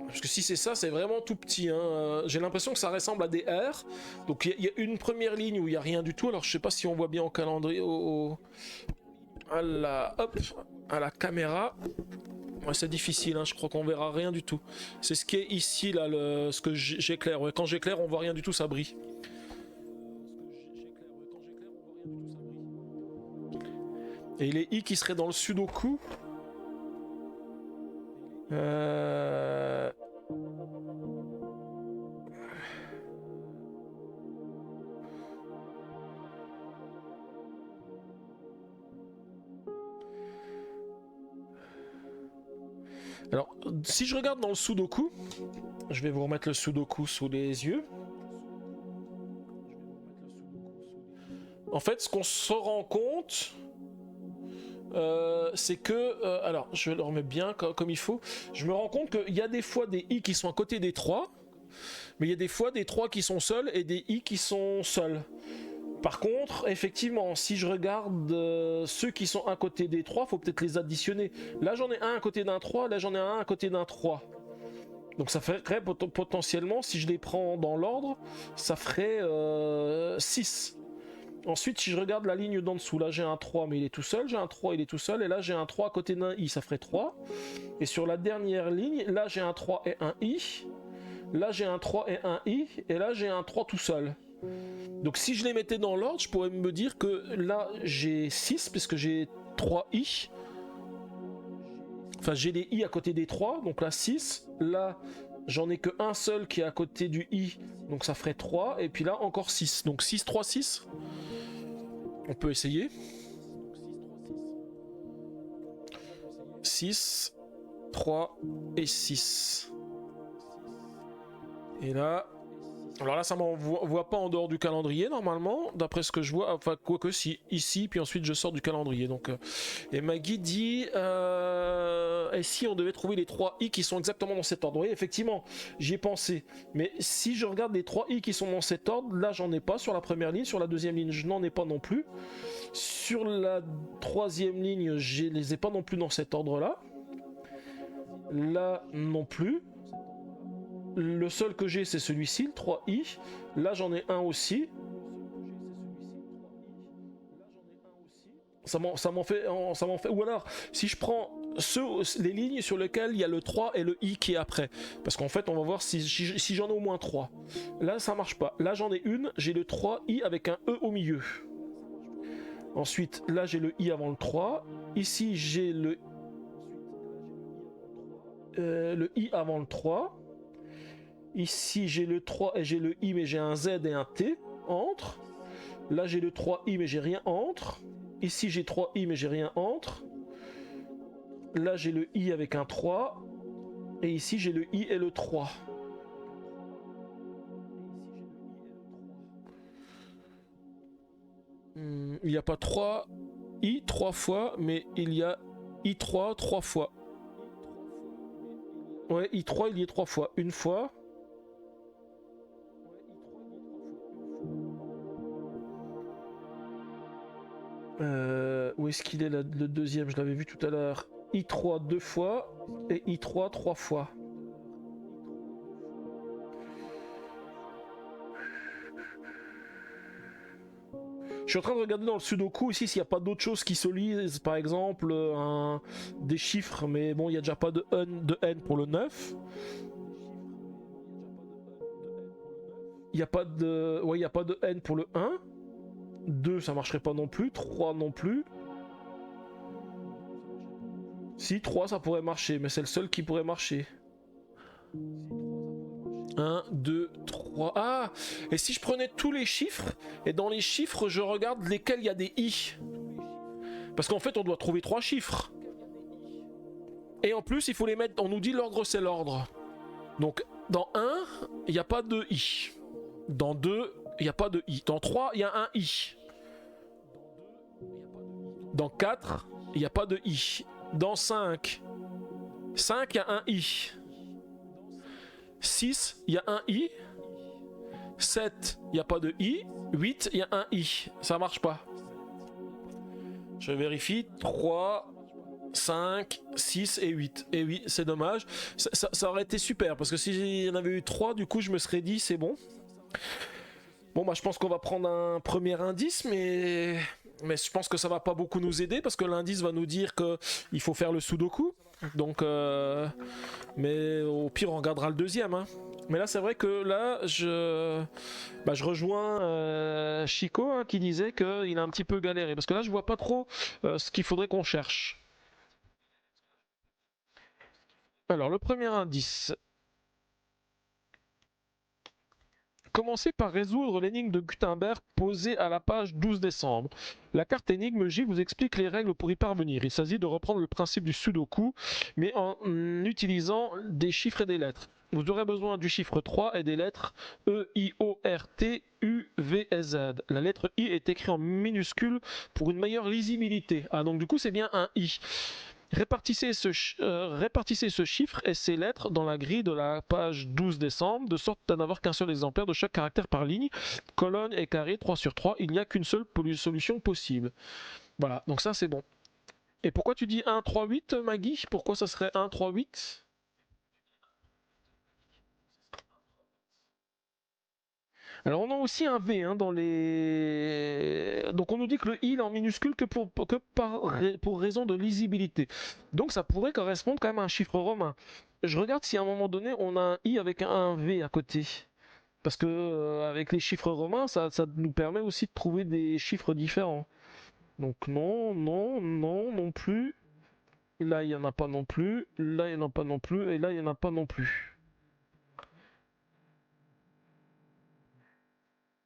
Parce que si c'est ça, c'est vraiment tout petit. Hein. J'ai l'impression que ça ressemble à des R. Donc il y a une première ligne où il n'y a rien du tout. Alors je sais pas si on voit bien au calendrier, à la caméra. Ouais, c'est difficile, hein. Je crois qu'on verra rien du tout. C'est ce qui est ici là, ce que j'éclaire. Ouais, quand j'éclaire, on voit rien du tout, ça brille. Et les I qui seraient dans le sudoku. Alors, si je regarde dans le sudoku, je vais vous remettre le sudoku sous les yeux. En fait, ce qu'on se rend compte... c'est que, alors je le remets bien comme il faut, je me rends compte qu'il y a des fois des I qui sont à côté des 3, mais il y a des fois des 3 qui sont seuls et des I qui sont seuls. Par contre, effectivement, si je regarde ceux qui sont à côté des 3, faut peut-être les additionner. Là j'en ai un à côté d'un 3, là j'en ai un à côté d'un 3. Donc ça ferait potentiellement, si je les prends dans l'ordre, ça ferait 6. Ensuite, si je regarde la ligne d'en dessous, là j'ai un 3 mais il est tout seul, j'ai un 3 il est tout seul, et là j'ai un 3 à côté d'un I, ça ferait 3. Et sur la dernière ligne, là j'ai un 3 et un I, là j'ai un 3 et un I, et là j'ai un 3 tout seul. Donc si je les mettais dans l'ordre, je pourrais me dire que là j'ai 6, puisque j'ai 3 I. Enfin j'ai des I à côté des 3, donc là 6, là... J'en ai que un seul qui est à côté du I, donc ça ferait 3, et puis là encore 6. Donc 6, 3, 6. On peut essayer. 6, 3 et 6. Et là... Alors là, ça m'envoie pas en dehors du calendrier, normalement, d'après ce que je vois. Enfin, quoique si, ici, puis ensuite je sors du calendrier. Donc, et Maggie dit... et si on devait trouver les 3 I qui sont exactement dans cet ordre? Oui, effectivement, j'y ai pensé. Mais si je regarde les 3 I qui sont dans cet ordre, là, j'en ai pas sur la première ligne. Sur la deuxième ligne, je n'en ai pas non plus. Sur la troisième ligne, je les ai pas non plus dans cet ordre-là. Là, non plus. Le seul que j'ai, c'est celui-ci, le 3i. Là, j'en ai un aussi. Ça m'en fait... Ou alors, si je prends les lignes sur lesquelles il y a le 3 et le i qui est après. Parce qu'en fait, on va voir si j'en ai au moins 3. Là, ça marche pas. Là, j'en ai une. J'ai le 3i avec un e au milieu. Ensuite, là, j'ai le i avant le 3. Ici, j'ai le i avant le 3. Ici j'ai le 3 et j'ai le I mais j'ai un Z et un T entre. Là j'ai le 3I mais j'ai rien entre. Ici j'ai 3I mais j'ai rien entre. Là j'ai le I avec un 3. Et ici, j'ai le I et le 3. Il n'y a pas 3 I 3 fois, mais il y a I3 3 fois. Ouais, I3, il y est 3 fois. Une fois. Où est-ce qu'il est, le deuxième? Je l'avais vu tout à l'heure. I3 2 fois et I3 3 fois. Je suis en train de regarder dans le Sudoku ici s'il n'y a pas d'autres choses qui se lisent, par exemple des chiffres, mais bon, il n'y a déjà pas de N pour le 9. Il n'y a pas de. Ouais, il n'y a pas de N pour le 1. 2, ça marcherait pas non plus. 3 non plus. Si, 3, ça pourrait marcher, mais c'est le seul qui pourrait marcher. 1, 2, 3. Ah! Et si je prenais tous les chiffres, et dans les chiffres, je regarde lesquels il y a des I. Parce qu'en fait, on doit trouver 3 chiffres. Et en plus, il faut les mettre. On nous dit l'ordre, c'est l'ordre. Donc, dans 1, il n'y a pas de I. Dans 2, il n'y a pas de I. Dans 3, il y a un I. Dans 4, il n'y a pas de I. Dans 5, il y a un I. 6, il y a un I. 7, il n'y a pas de I. 8, il y a un I. Ça marche pas. Je vérifie. 3, 5, 6 et 8. Et oui, c'est dommage. Ça aurait été super, parce que si y en avait eu 3, du coup, je me serais dit, c'est bon. Bon, bah, je pense qu'on va prendre un premier indice, mais je pense que ça va pas beaucoup nous aider, parce que l'indice va nous dire qu'il faut faire le Sudoku. Donc, mais au pire, on regardera le deuxième. Hein. Mais là, c'est vrai que là, je rejoins Chico hein, qui disait qu'il a un petit peu galéré. Parce que là, je vois pas trop ce qu'il faudrait qu'on cherche. Alors, le premier indice. Commencez par résoudre l'énigme de Gutenberg posée à la page 12 décembre. La carte énigme J vous explique les règles pour y parvenir. Il s'agit de reprendre le principe du Sudoku, mais en utilisant des chiffres et des lettres. Vous aurez besoin du chiffre 3 et des lettres E, I, O, R, T, U, V et Z. La lettre I est écrite en minuscule pour une meilleure lisibilité. Ah, donc du coup, c'est bien un I. Répartissez ce chiffre et ces lettres dans la grille de la page 12 décembre, de sorte à n'avoir qu'un seul exemplaire de chaque caractère par ligne, colonne et carré 3 sur 3. Il n'y a qu'une seule solution possible. Voilà, donc ça c'est bon. Et pourquoi tu dis 1, 3, 8, Maggie? Pourquoi ça serait 1, 3, 8? Alors on a aussi un V hein, dans les... Donc on nous dit que le I est en minuscule que pour raison de lisibilité. Donc ça pourrait correspondre quand même à un chiffre romain. Je regarde si à un moment donné on a un I avec un V à côté. Parce que avec les chiffres romains, ça nous permet aussi de trouver des chiffres différents. Donc non, non, non, non plus. Là il n'y en a pas non plus. Là il n'y en a pas non plus. Et là il n'y en a pas non plus.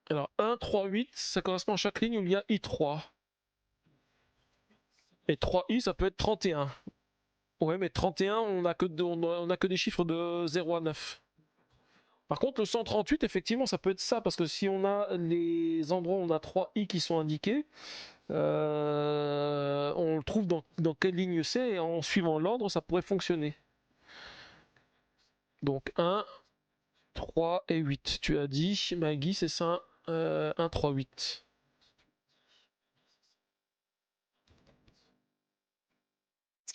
Alors 1, 3, 8, ça correspond à chaque ligne où il y a I3. Et 3i, ça peut être 31. Ouais, mais 31, on a que des chiffres de 0 à 9. Par contre, le 138, effectivement, ça peut être ça, parce que si on a les endroits où on a 3i qui sont indiqués, on le trouve dans quelle ligne c'est, et en suivant l'ordre, ça pourrait fonctionner. Donc 1, 3 et 8. Tu as dit, Maggie, c'est ça, 1, 3, 8.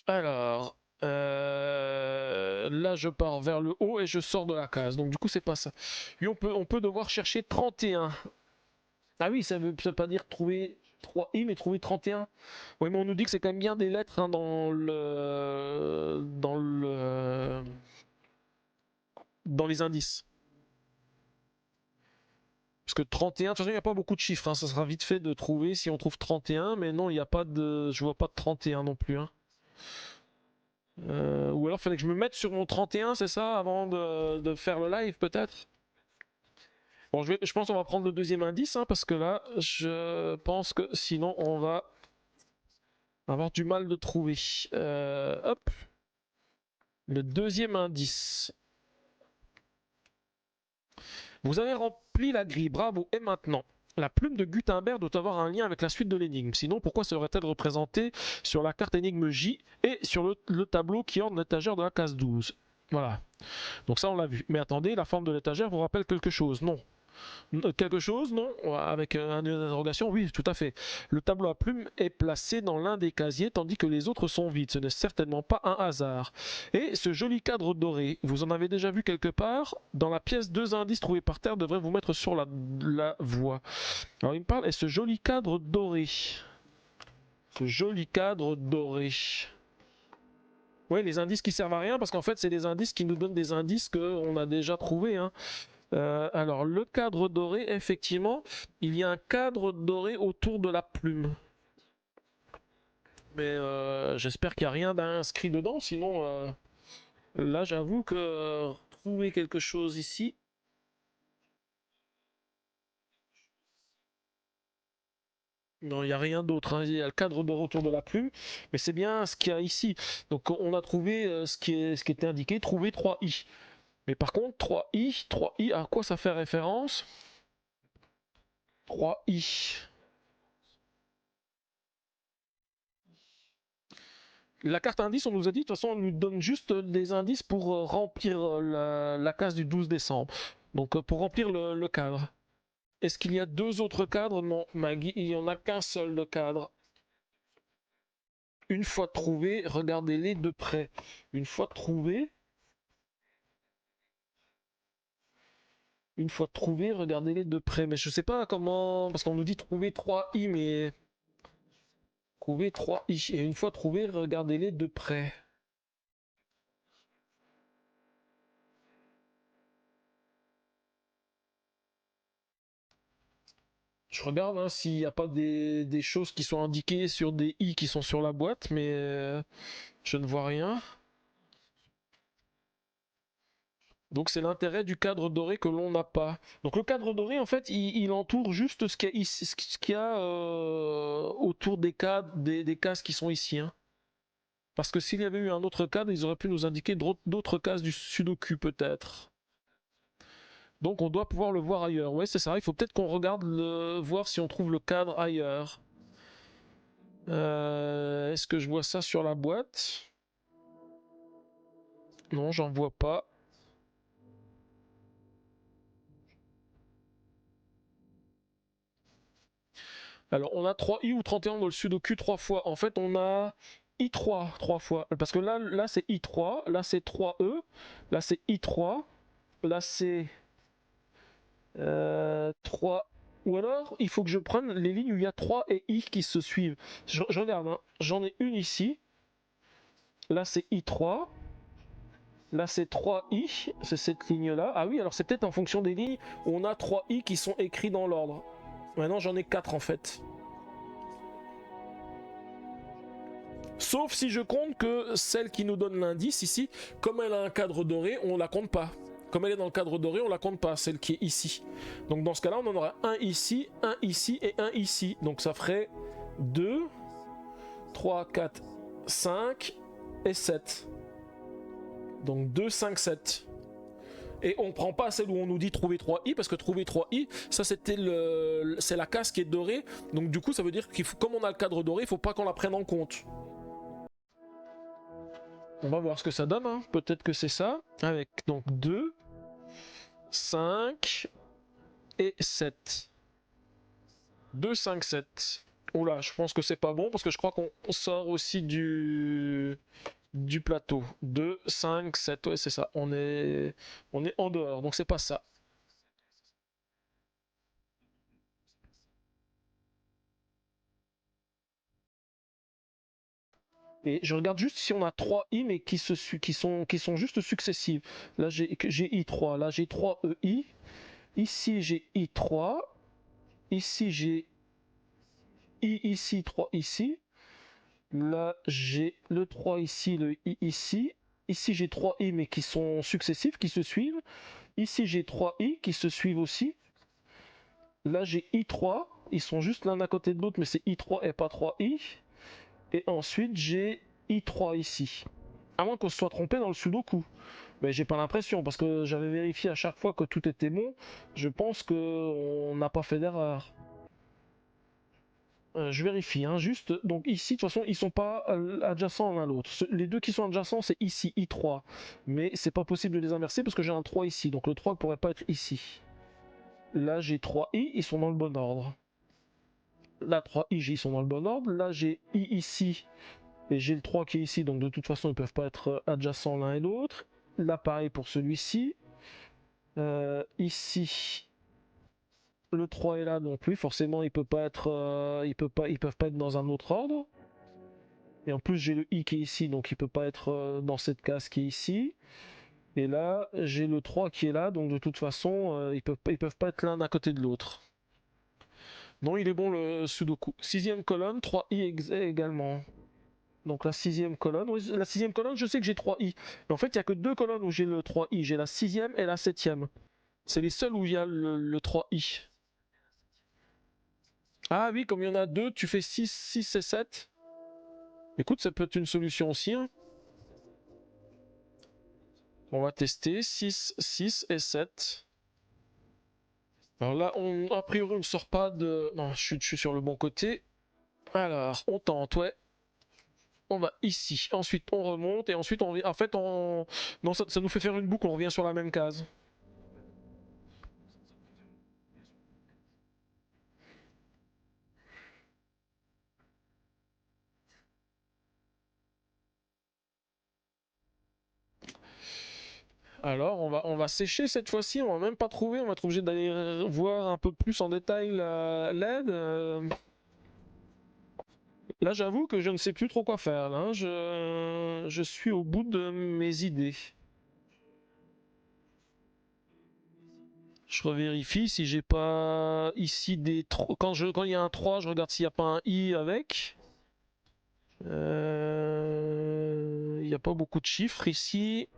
Alors, là je pars vers le haut et je sors de la case. Donc du coup c'est pas ça. Puis on peut devoir chercher 31. Ah oui, ça veut pas dire trouver 3i mais trouver 31. Oui, mais on nous dit que c'est quand même bien des lettres hein, dans les indices. Parce que 31, de toute façon il n'y a pas beaucoup de chiffres. Hein. Ça sera vite fait de trouver si on trouve 31, mais non, il n'y a pas de. Je vois pas de 31 non plus. Hein. Ou alors, il fallait que je me mette sur mon 31, c'est ça, avant de faire le live, peut-être? Bon, je pense qu'on va prendre le deuxième indice, hein, parce que là, je pense que sinon, on va avoir du mal de trouver. Hop. Le deuxième indice. Vous avez rempli la grille, bravo. Et maintenant, la plume de Gutenberg doit avoir un lien avec la suite de l'énigme. Sinon, pourquoi serait-elle représentée sur la carte énigme J et sur le tableau qui orne l'étagère de la case 12? Voilà. Donc ça, on l'a vu. Mais attendez, la forme de l'étagère vous rappelle quelque chose? Non. Quelque chose, non? Avec une interrogation, oui, tout à fait. Le tableau à plumes est placé dans l'un des casiers tandis que les autres sont vides. Ce n'est certainement pas un hasard. Et ce joli cadre doré, vous en avez déjà vu quelque part? Dans la pièce, deux indices trouvés par terre devraient vous mettre sur la voie. Alors il me parle, et ce joli cadre doré. Ce joli cadre doré. Oui, les indices qui servent à rien, parce qu'en fait, c'est des indices qui nous donnent des indices qu'on a déjà trouvés, hein. Alors, le cadre doré, effectivement, il y a un cadre doré autour de la plume. Mais j'espère qu'il n'y a rien d'inscrit dedans, sinon, là, j'avoue que trouver quelque chose ici. Non, il n'y a rien d'autre, hein. Il y a le cadre doré autour de la plume, mais c'est bien ce qu'il y a ici. Donc, on a trouvé ce qui était indiqué, trouver 3i. Mais par contre, 3i, à quoi ça fait référence? 3i. La carte indice, on nous a dit, de toute façon, on nous donne juste des indices pour remplir la case du 12 décembre. Donc, pour remplir le cadre. Est-ce qu'il y a deux autres cadres? Non, Maggie, il n'y en a qu'un seul de cadre. Une fois trouvé, regardez-les de près. Une fois trouvé, regardez-les de près. Mais je sais pas comment, parce qu'on nous dit trouver 3i, mais trouver 3i. Et une fois trouvé, regardez-les de près. Je regarde hein, s'il n'y a pas des choses qui sont indiquées sur des i qui sont sur la boîte, mais je ne vois rien. Donc c'est l'intérêt du cadre doré que l'on n'a pas. Donc le cadre doré, en fait, il entoure juste ce qu'il y a, autour des cadres, des cases qui sont ici, hein. Parce que s'il y avait eu un autre cadre, ils auraient pu nous indiquer d'autres cases du sudoku peut-être. Donc on doit pouvoir le voir ailleurs. Ouais, c'est ça. Il faut peut-être qu'on regarde voir si on trouve le cadre ailleurs. Est-ce que je vois ça sur la boîte? Non, j'en vois pas. Alors, on a 3i ou 31 dans le sudoku 3 fois. En fait, on a i3 3 fois. Parce que là c'est i3, là c'est 3e, là c'est i3, là c'est 3. Ou alors, il faut que je prenne les lignes où il y a 3 et i qui se suivent. Je regarde, hein. J'en ai une ici. Là c'est i3. Là c'est 3i, c'est cette ligne-là. Ah oui, alors c'est peut-être en fonction des lignes où on a 3i qui sont écrits dans l'ordre. Maintenant j'en ai 4 en fait. Sauf si je compte que celle qui nous donne l'indice ici, comme elle a un cadre doré, on la compte pas. Comme elle est dans le cadre doré, on la compte pas, celle qui est ici. Donc dans ce cas-là, on en aura un ici et un ici. Donc ça ferait 2, 3, 4, 5 et 7. Donc 2, 5, 7. Et on ne prend pas celle où on nous dit trouver 3i, parce que trouver 3i, ça c'est la case qui est dorée. Donc du coup, ça veut dire qu'il faut, comme on a le cadre doré, il ne faut pas qu'on la prenne en compte. On va voir ce que ça donne, hein. Peut-être que c'est ça. Avec donc 2, 5 et 7. 2, 5, 7. Oula, je pense que c'est pas bon parce que je crois qu'on sort aussi du plateau. 2, 5, 7. Ouais, c'est ça. On est en dehors, donc c'est pas ça. Et je regarde juste si on a 3 i mais qui sont juste successives. Là j'ai i3, là j'ai 3 ei. Ici j'ai i3. Ici j'ai i ici, 3 ici. Là, j'ai le 3 ici, le i ici. Ici, j'ai 3 i, mais qui sont successifs, qui se suivent. Ici, j'ai 3 i qui se suivent aussi. Là, j'ai i3. Ils sont juste l'un à côté de l'autre, mais c'est i3 et pas 3i. Et ensuite, j'ai i3 ici. À moins qu'on se soit trompé dans le sudoku. Mais j'ai pas l'impression, parce que j'avais vérifié à chaque fois que tout était bon. Je pense qu'on n'a pas fait d'erreur. Je vérifie, hein, juste. Donc ici, de toute façon, ils sont pas adjacents l'un à l'autre. Les deux qui sont adjacents, c'est ici, I3. Mais c'est pas possible de les inverser parce que j'ai un 3 ici. Donc le 3 ne pourrait pas être ici. Là, j'ai 3 I, ils sont dans le bon ordre. Là, 3 I, ils sont dans le bon ordre. Là, j'ai I ici. Et j'ai le 3 qui est ici. Donc de toute façon, ils peuvent pas être adjacents l'un et l'autre. Là, pareil pour celui-ci. Ici. Le 3 est là non plus, forcément il peut pas être, ils peuvent pas être dans un autre ordre. Et en plus j'ai le I qui est ici, donc il peut pas être dans cette case qui est ici. Et là j'ai le 3 qui est là, donc de toute façon ils peuvent pas être l'un à côté de l'autre. Non, il est bon le Sudoku. Sixième colonne, 3i également. Donc la sixième colonne, oui, la sixième colonne je sais que j'ai 3i. Mais en fait il n'y a que deux colonnes où j'ai le 3i, j'ai la sixième et la septième. C'est les seuls où il y a le 3i. Ah oui, comme il y en a deux, tu fais 6 et 7. Écoute, ça peut être une solution aussi, hein. On va tester 6 et 7. Alors là, a priori, on ne sort pas de... Non, je suis sur le bon côté. Alors, on tente, ouais. On va ici. Ensuite, on remonte. Et ensuite, on revient... En fait, on... Non, ça nous fait faire une boucle. On revient sur la même case. Alors, on va sécher cette fois-ci. On va même pas trouver. On va être obligé d'aller voir un peu plus en détail l'aide. Là, j'avoue que je ne sais plus trop quoi faire. Là, hein. Je suis au bout de mes idées. Je revérifie si j'ai pas ici des... Quand il y a un 3, je regarde s'il n'y a pas un I avec. Il n'y a pas beaucoup de chiffres ici.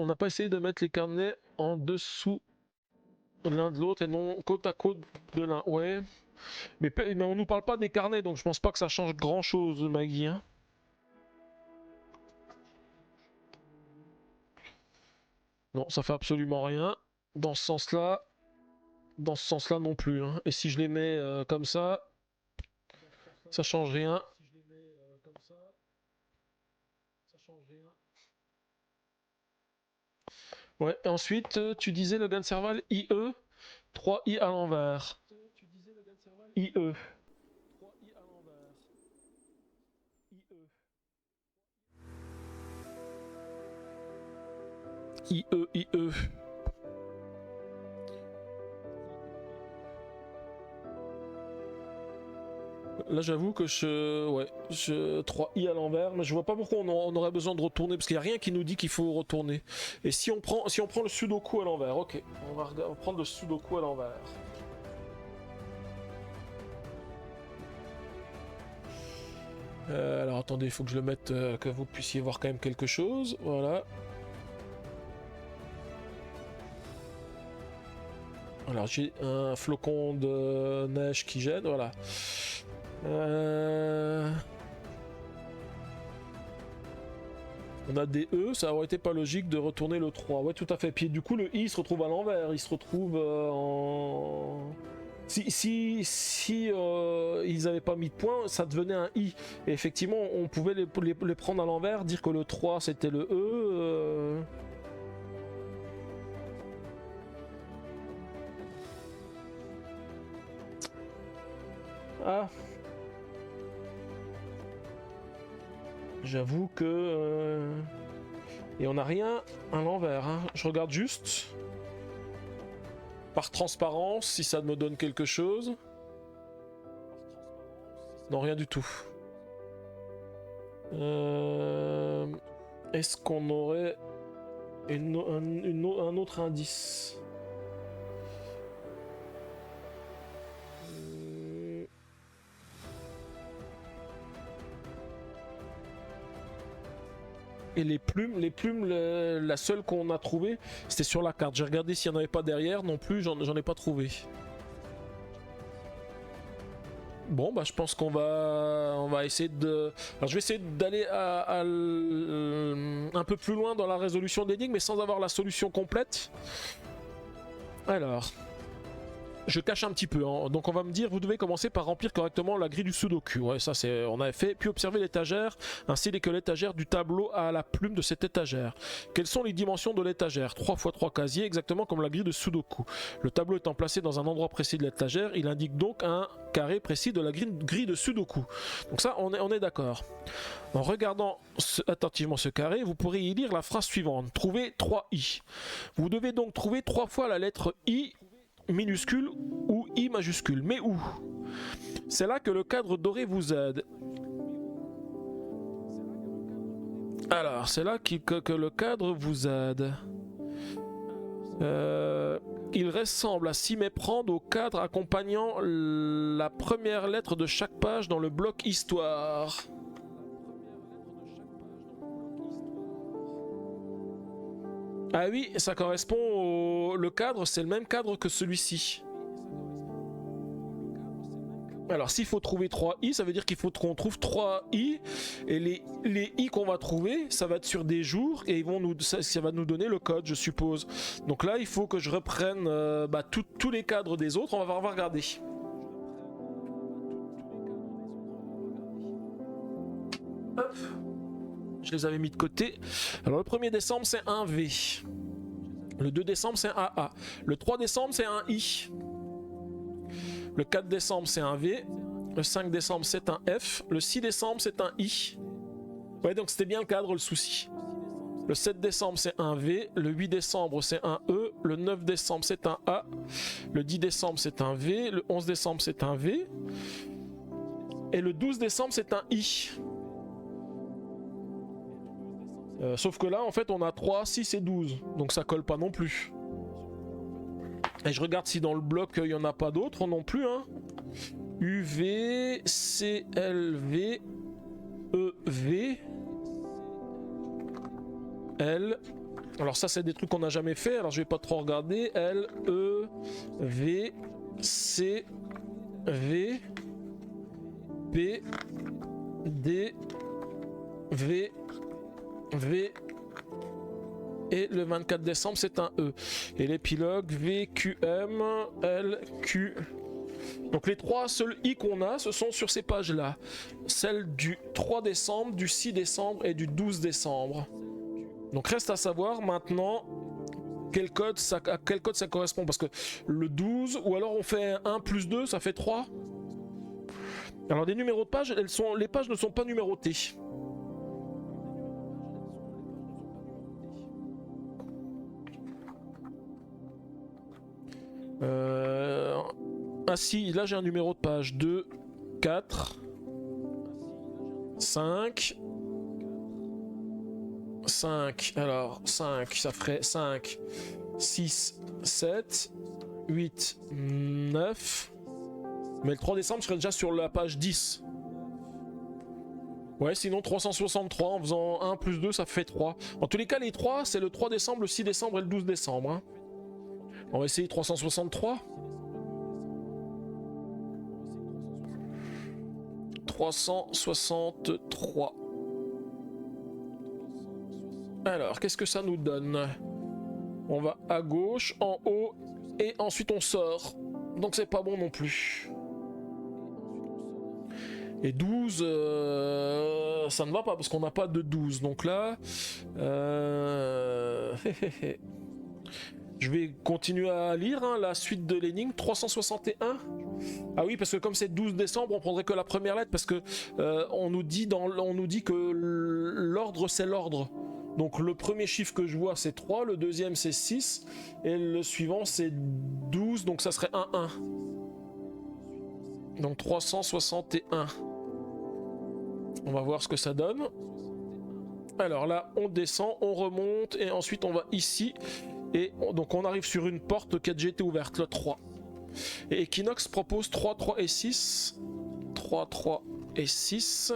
On n'a pas essayé de mettre les carnets en dessous l'un de l'autre et non côte à côte de l'un. Ouais. Mais on nous parle pas des carnets, donc je pense pas que ça change grand chose, Maggie. Hein. Non, ça fait absolument rien. Dans ce sens-là, non plus. Hein. Et si je les mets comme ça change rien. Ouais, et ensuite, tu disais le Ganserval IE, 3I à l'envers. IE. IE, IE. Là, j'avoue que je 3i à l'envers, mais je vois pas pourquoi on aurait besoin de retourner, parce qu'il n'y a rien qui nous dit qu'il faut retourner. Et si on prend le Sudoku à l'envers, ok, on va prendre le Sudoku à l'envers. Alors attendez, il faut que je le mette, que vous puissiez voir quand même quelque chose, voilà. Alors j'ai un flocon de neige qui gêne, voilà. On a des E, ça aurait été pas logique de retourner le 3. Ouais, tout à fait. Puis du coup, le I se retrouve à l'envers. Il se retrouve en... Si ils n'avaient pas mis de point, ça devenait un I. Et effectivement, on pouvait les prendre à l'envers, dire que le 3 c'était le E. Ah. J'avoue que... Et on n'a rien à l'envers. Hein. Je regarde juste. Par transparence, si ça me donne quelque chose. Non, rien du tout. Est-ce qu'on aurait un autre indice? Et les plumes, la seule qu'on a trouvée, c'était sur la carte. J'ai regardé s'il n'y en avait pas derrière, non plus, j'en ai pas trouvé. Bon, bah je pense on va essayer de... Alors je vais essayer d'aller un peu plus loin dans la résolution de l'énigme, mais sans avoir la solution complète. Alors... Je cache un petit peu, hein. Donc on va me dire, vous devez commencer par remplir correctement la grille du Sudoku. Ouais, ça c'est, on avait fait. Puis observer l'étagère, ainsi que l'étagère du tableau à la plume de cette étagère. Quelles sont les dimensions de l'étagère? 3 x 3 casiers, exactement comme la grille de Sudoku. Le tableau étant placé dans un endroit précis de l'étagère, il indique donc un carré précis de la grille de Sudoku. Donc ça, on est d'accord. En regardant attentivement ce carré, vous pourrez y lire la phrase suivante. Trouvez 3 i. Vous devez donc trouver 3 fois la lettre i minuscule ou I majuscule. Mais où? C'est là que le cadre doré vous aide. Alors, c'est là que le cadre vous aide. Il ressemble à s'y méprendre au cadre accompagnant la première lettre de chaque page dans le bloc Histoire. Ah oui, ça correspond au... Le cadre, c'est le même cadre que celui-ci. Alors, s'il faut trouver 3 i, ça veut dire qu'il faut qu'on trouve 3 i. Et les i qu'on va trouver, ça va être sur des jours. Et ça va nous donner le code, je suppose. Donc là, il faut que je reprenne tous les cadres des autres. On va regarder. Hop. Je les avais mis de côté. Alors le 1er décembre c'est un V. Le 2 décembre c'est un A. Le 3 décembre c'est un I. Le 4 décembre c'est un V. Le 5 décembre c'est un F. Le 6 décembre c'est un I. Ouais, donc c'était bien le cadre, le souci. Le 7 décembre c'est un V. Le 8 décembre c'est un E. Le 9 décembre c'est un A. Le 10 décembre c'est un V. Le 11 décembre c'est un V. Et le 12 décembre c'est un I. Sauf que là, en fait, on a 3, 6 et 12. Donc ça colle pas non plus. Et je regarde si dans le bloc, il n'y en a pas d'autres non plus. Hein. UV, CLV, EV, L. Alors ça, c'est des trucs qu'on n'a jamais fait. Alors je vais pas trop regarder. L, E, V, C, V, P, D, V, V, et le 24 décembre c'est un E. Et l'épilogue VQM, LQ. Donc les 3 seuls I qu'on a, ce sont sur ces pages-là. Celles du 3 décembre, du 6 décembre et du 12 décembre. Donc reste à savoir maintenant à quel code ça correspond. Parce que le 12, ou alors on fait 1 plus 2, ça fait 3. Alors des numéros de pages, les pages ne sont pas numérotées. Ah si, là j'ai un numéro de page 2, 4, 5, 5, alors 5, ça ferait 5, 6, 7, 8, 9, mais le 3 décembre serait déjà sur la page 10. Ouais, sinon 363 en faisant 1 plus 2 ça fait 3. En tous les cas les 3 c'est le 3 décembre, le 6 décembre et le 12 décembre. Hein. On va essayer 363. 363. Alors, qu'est-ce que ça nous donne? On va à gauche, en haut, et ensuite on sort. Donc c'est pas bon non plus. Et 12, ça ne va pas parce qu'on n'a pas de 12. Donc là... Je vais continuer à lire hein, la suite de l'énigme. 361. Ah oui, parce que comme c'est 12 décembre, on prendrait que la première lettre parce que on nous dit que l'ordre c'est l'ordre. Donc le premier chiffre que je vois c'est 3, le deuxième c'est 6 et le suivant c'est 12, donc ça serait 1, 1. Donc 361. On va voir ce que ça donne. Alors là, on descend, on remonte et ensuite on va ici. Et donc on arrive sur une porte qui a déjà été ouverte, le 3. Et Equinox propose 3, 3 et 6. 3, 3 et 6.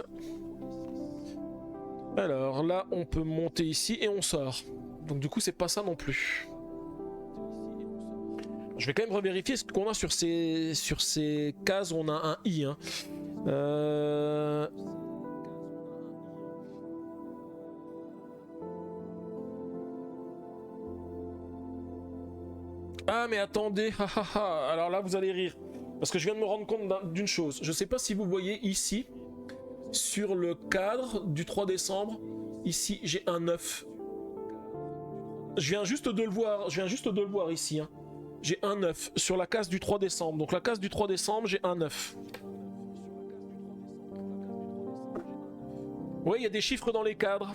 Alors là, on peut monter ici et on sort. Donc du coup, c'est pas ça non plus. Je vais quand même revérifier ce qu'on a sur ces cases. On a un I. Hein. Ah mais attendez, alors là vous allez rire. Parce que je viens de me rendre compte d'une chose. Je sais pas si vous voyez ici, sur le cadre du 3 décembre, ici j'ai un 9. Je viens juste de le voir ici. Hein. J'ai un 9 sur la case du 3 décembre. Donc la case du 3 décembre, j'ai un 9. Oui, il y a des chiffres dans les cadres.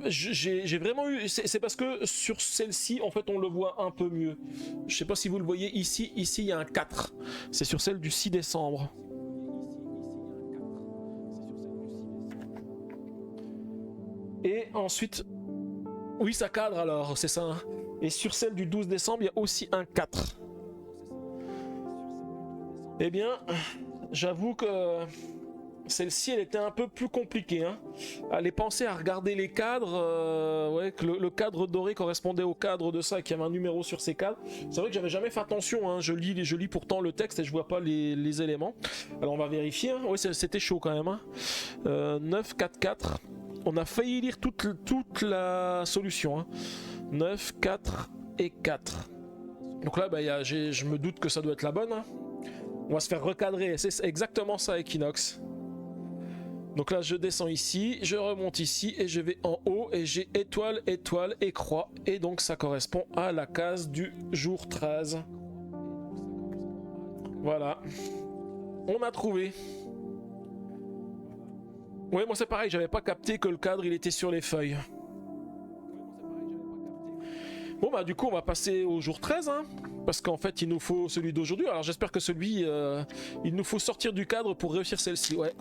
J'ai vraiment eu... C'est parce que sur celle-ci, en fait, on le voit un peu mieux. Je sais pas si vous le voyez ici. Ici, il y a un 4. C'est sur celle du 6 décembre. Et ensuite... Oui, ça cadre alors, c'est ça. Hein. Et sur celle du 12 décembre, il y a aussi un 4. Eh bien, j'avoue que... Celle-ci, elle était un peu plus compliquée. Hein. Allez penser à regarder les cadres. Ouais, que le cadre doré correspondait au cadre de ça, qu'il y avait un numéro sur ces cadres. C'est vrai que j'avais jamais fait attention. Hein. Je lis pourtant le texte et je vois pas les éléments. Alors on va vérifier. Hein. Oui, c'était chaud quand même. Hein. 9, 4, 4. On a failli lire toute la solution. Hein. 9, 4 et 4. Donc là, bah, je me doute que ça doit être la bonne. Hein. On va se faire recadrer. C'est exactement ça, Equinox. Donc là je descends ici, je remonte ici et je vais en haut et j'ai étoile, étoile et croix. Et donc ça correspond à la case du jour 13. Voilà. On a trouvé. Ouais, moi c'est pareil, j'avais pas capté que le cadre il était sur les feuilles. Bon bah du coup on va passer au jour 13 hein, parce qu'en fait il nous faut celui d'aujourd'hui. Alors j'espère que celui, il nous faut sortir du cadre pour réussir celle-ci, ouais.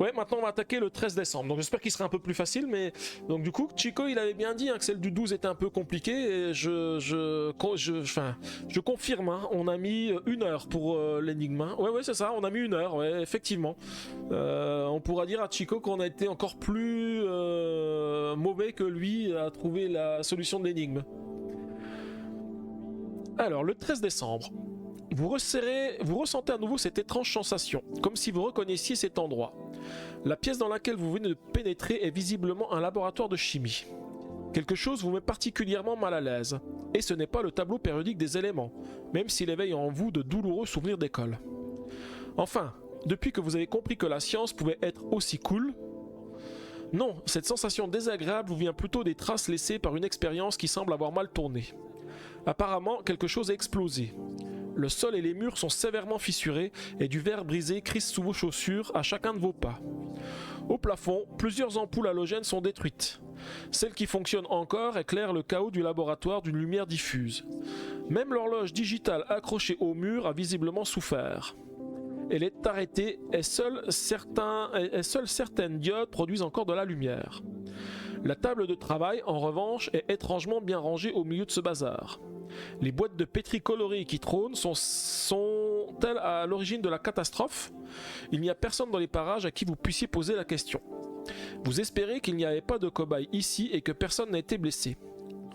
Ouais, maintenant on va attaquer le 13 décembre, donc j'espère qu'il sera un peu plus facile, mais... Donc du coup, Chico il avait bien dit hein, que celle du 12 était un peu compliquée, et je confirme, hein, on a mis 1 heure pour l'énigme. Hein. Ouais, c'est ça, on a mis 1 heure, ouais, effectivement. On pourra dire à Chico qu'on a été encore plus mauvais que lui à trouver la solution de l'énigme. Alors, le 13 décembre... Vous ressentez à nouveau cette étrange sensation, comme si vous reconnaissiez cet endroit. La pièce dans laquelle vous venez de pénétrer est visiblement un laboratoire de chimie. Quelque chose vous met particulièrement mal à l'aise, et ce n'est pas le tableau périodique des éléments, même s'il éveille en vous de douloureux souvenirs d'école. Enfin, depuis que vous avez compris que la science pouvait être aussi cool... Non, cette sensation désagréable vous vient plutôt des traces laissées par une expérience qui semble avoir mal tourné. Apparemment, quelque chose a explosé. Le sol et les murs sont sévèrement fissurés et du verre brisé crisse sous vos chaussures à chacun de vos pas. Au plafond, plusieurs ampoules halogènes sont détruites. Celle qui fonctionne encore éclaire le chaos du laboratoire d'une lumière diffuse. Même l'horloge digitale accrochée au mur a visiblement souffert. Elle est arrêtée et seules certaines diodes produisent encore de la lumière. La table de travail, en revanche, est étrangement bien rangée au milieu de ce bazar. Les boîtes de pétri colorées qui trônent sont-elles à l'origine de la catastrophe? Il n'y a personne dans les parages à qui vous puissiez poser la question. Vous espérez qu'il n'y avait pas de cobayes ici et que personne n'a été blessé.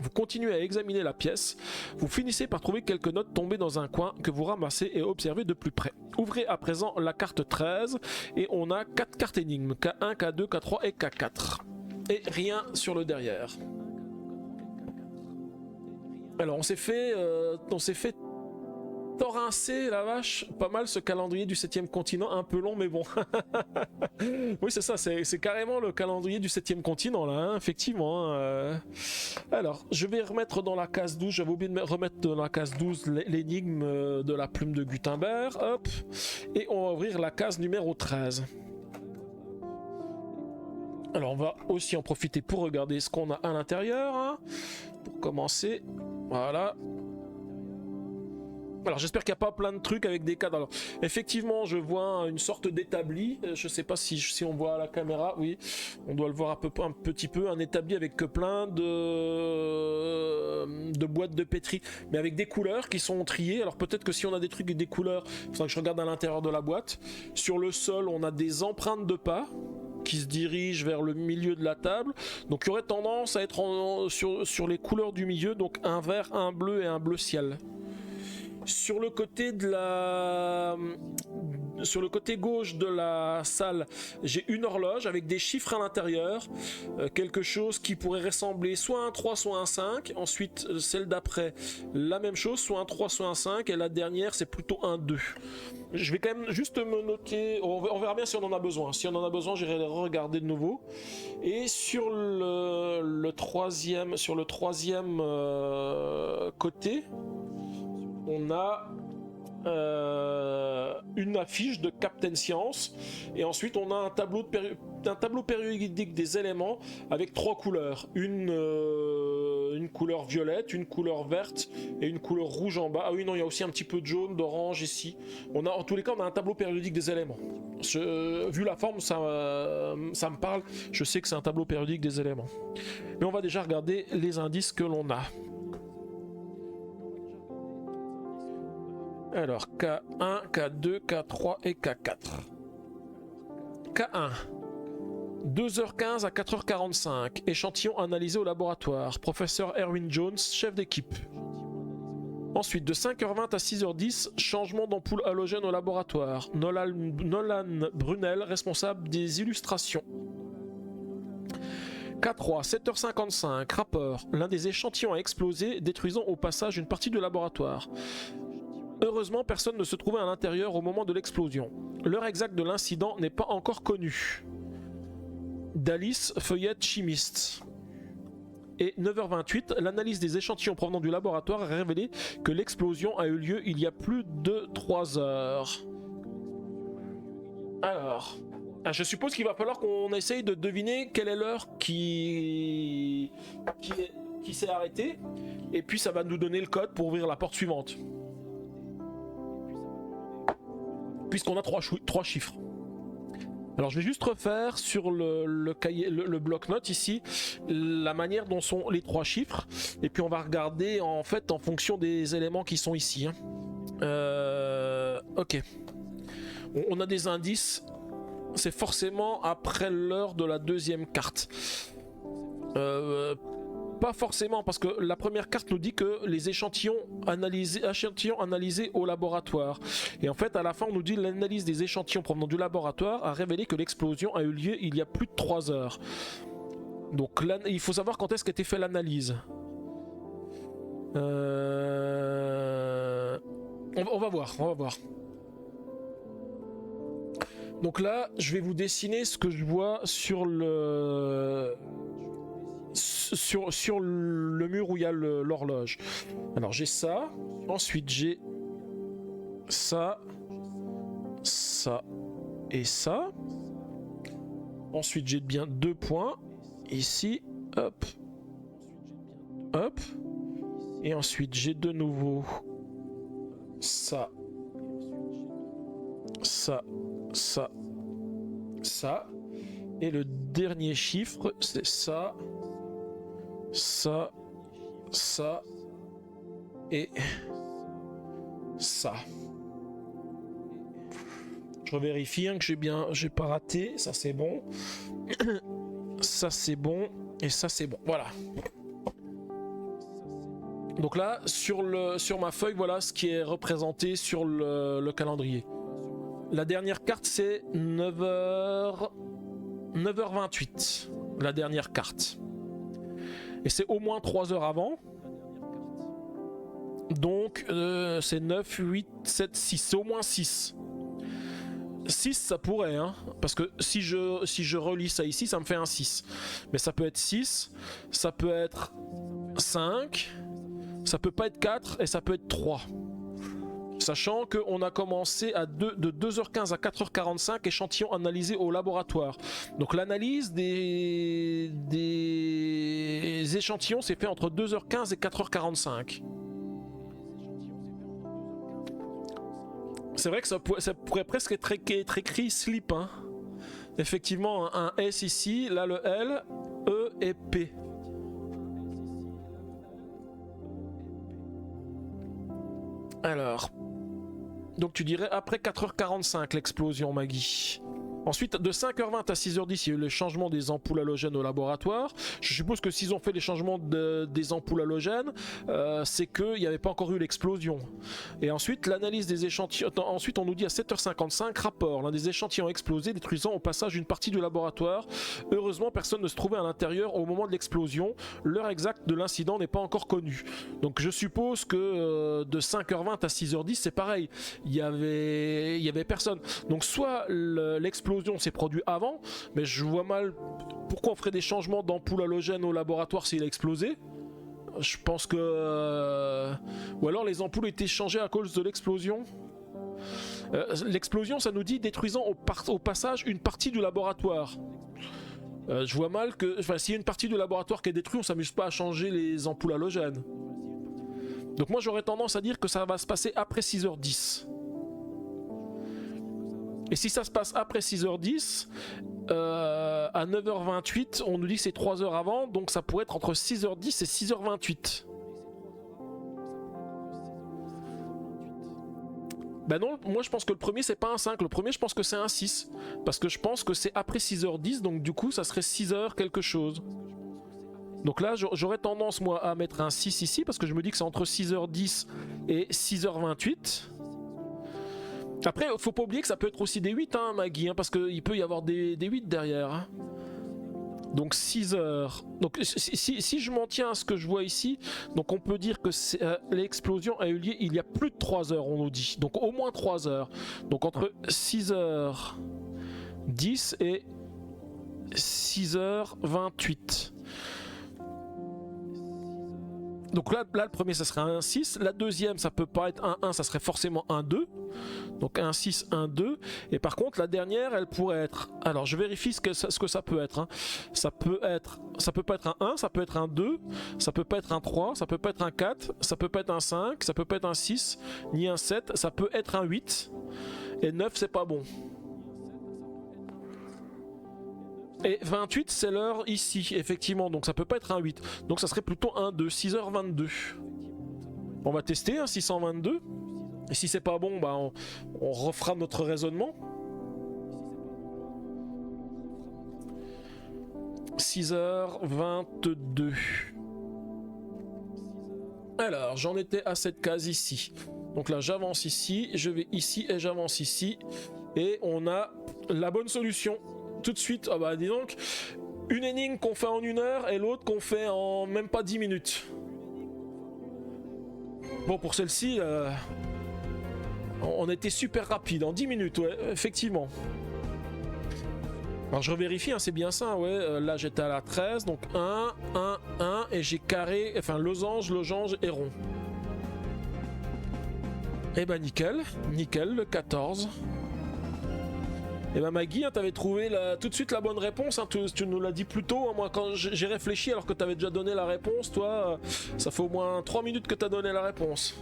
Vous continuez à examiner la pièce, vous finissez par trouver quelques notes tombées dans un coin que vous ramassez et observez de plus près. Ouvrez à présent la carte 13 et on a 4 cartes énigmes, K1, K2, K3 et K4. Et rien sur le derrière. Alors on s'est fait torrincer la vache, pas mal ce calendrier du 7e continent, un peu long mais bon. Oui c'est ça, c'est carrément le calendrier du 7e continent là, hein, effectivement. Alors je vais remettre dans la case 12, j'avais oublié de remettre dans la case 12 l'énigme de la plume de Gutenberg, hop, et on va ouvrir la case numéro 13. Alors on va aussi en profiter pour regarder ce qu'on a à l'intérieur, hein, pour commencer. Voilà. Alors j'espère qu'il n'y a pas plein de trucs avec des cadres. Alors effectivement je vois une sorte d'établi. Je sais pas si on voit à la caméra. Oui, on doit le voir un petit peu. Un établi avec plein de boîtes de pétri, mais avec des couleurs qui sont triées. Alors peut-être que si on a des trucs avec des couleurs, il faudra que je regarde à l'intérieur de la boîte. Sur le sol on a des empreintes de pas qui se dirige vers le milieu de la table. Donc il y aurait tendance à être sur les couleurs du milieu, donc un vert, un bleu et un bleu ciel. Sur le côté gauche de la salle, j'ai une horloge avec des chiffres à l'intérieur, quelque chose qui pourrait ressembler soit un 3 soit un 5. Ensuite celle d'après, la même chose, soit un 3 soit un 5, et la dernière c'est plutôt un 2. Je vais quand même juste me noter, on verra bien si on en a besoin. Si on en a besoin, j'irai les regarder de nouveau. Et sur le troisième côté, on a une affiche de Captain Science, et ensuite on a un tableau périodique des éléments avec 3 couleurs, une couleur violette, une couleur verte et une couleur rouge en bas. Ah oui, non, il y a aussi un petit peu de jaune, d'orange ici. En tous les cas, on a un tableau périodique des éléments. Vu la forme, ça me parle. Je sais que c'est un tableau périodique des éléments. Mais on va déjà regarder les indices que l'on a. Alors, K1, K2, K3 et K4. K1. 2h15 à 4h45. Échantillon analysé au laboratoire. Professeur Erwin Jones, chef d'équipe. Ensuite, de 5h20 à 6h10, changement d'ampoule halogène au laboratoire. Nolan Brunel, responsable des illustrations. K3, 7h55, rapport. L'un des échantillons a explosé, détruisant au passage une partie du laboratoire. Heureusement, personne ne se trouvait à l'intérieur au moment de l'explosion. L'heure exacte de l'incident n'est pas encore connue. Dalice, feuillette chimiste. Et 9h28, l'analyse des échantillons provenant du laboratoire a révélé que l'explosion a eu lieu il y a plus de 3 heures. Alors, je suppose qu'il va falloir qu'on essaye de deviner quelle est l'heure qui s'est arrêtée, et puis ça va nous donner le code pour ouvrir la porte suivante. Puisqu'on a 3 chiffres. Alors je vais juste refaire sur le cahier, le bloc-notes ici, la manière dont sont les 3 chiffres, et puis on va regarder en fait en fonction des éléments qui sont ici. Ok. On a des indices, c'est forcément après l'heure de la deuxième carte. Pas forcément, parce que la première carte nous dit que les échantillons analysés au laboratoire. Et en fait, à la fin, on nous dit l'analyse des échantillons provenant du laboratoire a révélé que l'explosion a eu lieu il y a plus de 3 heures. Donc il faut savoir quand est-ce qu'a été fait l'analyse. On va voir. Donc là, je vais vous dessiner ce que je vois sur le mur où il y a l'horloge. Alors j'ai ça, ensuite j'ai ça et ça. Ensuite j'ai bien 2 points ici, hop, et ensuite j'ai de nouveau ça, et le dernier chiffre c'est ça et ça. Je revérifie que j'ai pas raté. Ça c'est bon. Ça c'est bon et ça c'est bon. Voilà. Donc là sur ma feuille, voilà ce qui est représenté sur le calendrier. La dernière carte c'est 9h28. La dernière carte. Et c'est au moins 3 heures avant. Donc c'est 9, 8, 7, 6. C'est au moins 6. 6 ça pourrait, hein. Parce que si je relis ça ici, ça me fait un 6. Mais ça peut être 6, ça peut être 5, ça peut pas être 4 et ça peut être 3. Sachant qu'on a commencé de 2h15 à 4h45, échantillon analysé au laboratoire. Donc l'analyse des échantillons s'est fait entre 2h15 et 4h45. C'est vrai que ça pourrait presque être écrit slip, hein. Effectivement, un S ici, là le L, E et P. Alors, donc tu dirais après 4h45 l'explosion, Maggie. Ensuite, de 5h20 à 6h10, il y a eu le changement des ampoules halogènes au laboratoire. Je suppose que s'ils ont fait les changements des ampoules halogènes, c'est qu'il n'y avait pas encore eu l'explosion. Et ensuite, l'analyse des échantillons. Ensuite, on nous dit à 7h55, rapport. L'un des échantillons a explosé, détruisant au passage une partie du laboratoire. Heureusement, personne ne se trouvait à l'intérieur au moment de l'explosion. L'heure exacte de l'incident n'est pas encore connue. Donc, je suppose que de 5h20 à 6h10, c'est pareil. Il y avait personne. Donc, soit l'explosion s'est produite avant, mais je vois mal pourquoi on ferait des changements d'ampoules halogènes au laboratoire s'il a explosé. Je pense que... Ou alors les ampoules étaient changées à cause de l'explosion. L'explosion, ça nous dit détruisant au passage une partie du laboratoire. Je vois mal que... Enfin, s'il y a une partie du laboratoire qui est détruite, on s'amuse pas à changer les ampoules halogènes. Donc moi j'aurais tendance à dire que ça va se passer après 6h10. Et si ça se passe après 6h10, à 9h28, on nous dit que c'est 3 heures avant, donc ça pourrait être entre 6h10 et 6h28. Ben non, moi je pense que le premier c'est pas un 5, le premier je pense que c'est un 6. Parce que je pense que c'est après 6h10, donc du coup ça serait 6h quelque chose. Donc là j'aurais tendance moi à mettre un 6 ici, parce que je me dis que c'est entre 6h10 et 6h28. Après, faut pas oublier que ça peut être aussi des 8, hein, Maggie, hein, parce qu'il peut y avoir des 8 derrière. Hein. Donc 6 heures. Donc si je m'en tiens à ce que je vois ici, donc on peut dire que l'explosion a eu lieu il y a plus de 3 heures, on nous dit. Donc au moins 3 heures. Donc entre 6h10 et 6h28. Donc là, le premier ça serait un 6, la deuxième ça peut pas être un 1, ça serait forcément un 2. Donc un 6, un 2. Et par contre la dernière elle pourrait être... Alors je vérifie ce que ça peut être. Hein. Ça peut pas être un 1, ça peut être un 2, ça peut pas être un 3, ça peut pas être un 4, ça peut pas être un 5, ça peut pas être un 6, ni un 7, ça peut être un 8. Et 9 c'est pas bon. Et 28 c'est l'heure ici, effectivement, donc ça peut pas être un 8. Donc ça serait plutôt un 2, 6h22. On va tester un 622. Et si c'est pas bon, bah on refera notre raisonnement. 6h22. Alors, j'en étais à cette case ici. Donc là, j'avance ici, je vais ici et j'avance ici. Et on a la bonne solution. Tout de suite, ah bah dis donc, une énigme qu'on fait en 1 heure et l'autre qu'on fait en même pas 10 minutes. Bon, pour celle-ci, on était super rapide, en 10 minutes, ouais, effectivement. Alors je revérifie, hein, c'est bien ça, ouais, là j'étais à la 13, donc 1, 1, 1, et j'ai carré, enfin losange, losange et rond. Et bah nickel, nickel, le 14. Et bah Maggie, hein, t'avais trouvé tout de suite la bonne réponse, hein, tu nous l'as dit plus tôt, hein, moi quand j'ai réfléchi alors que t'avais déjà donné la réponse, toi, ça fait au moins 3 minutes que t'as donné la réponse.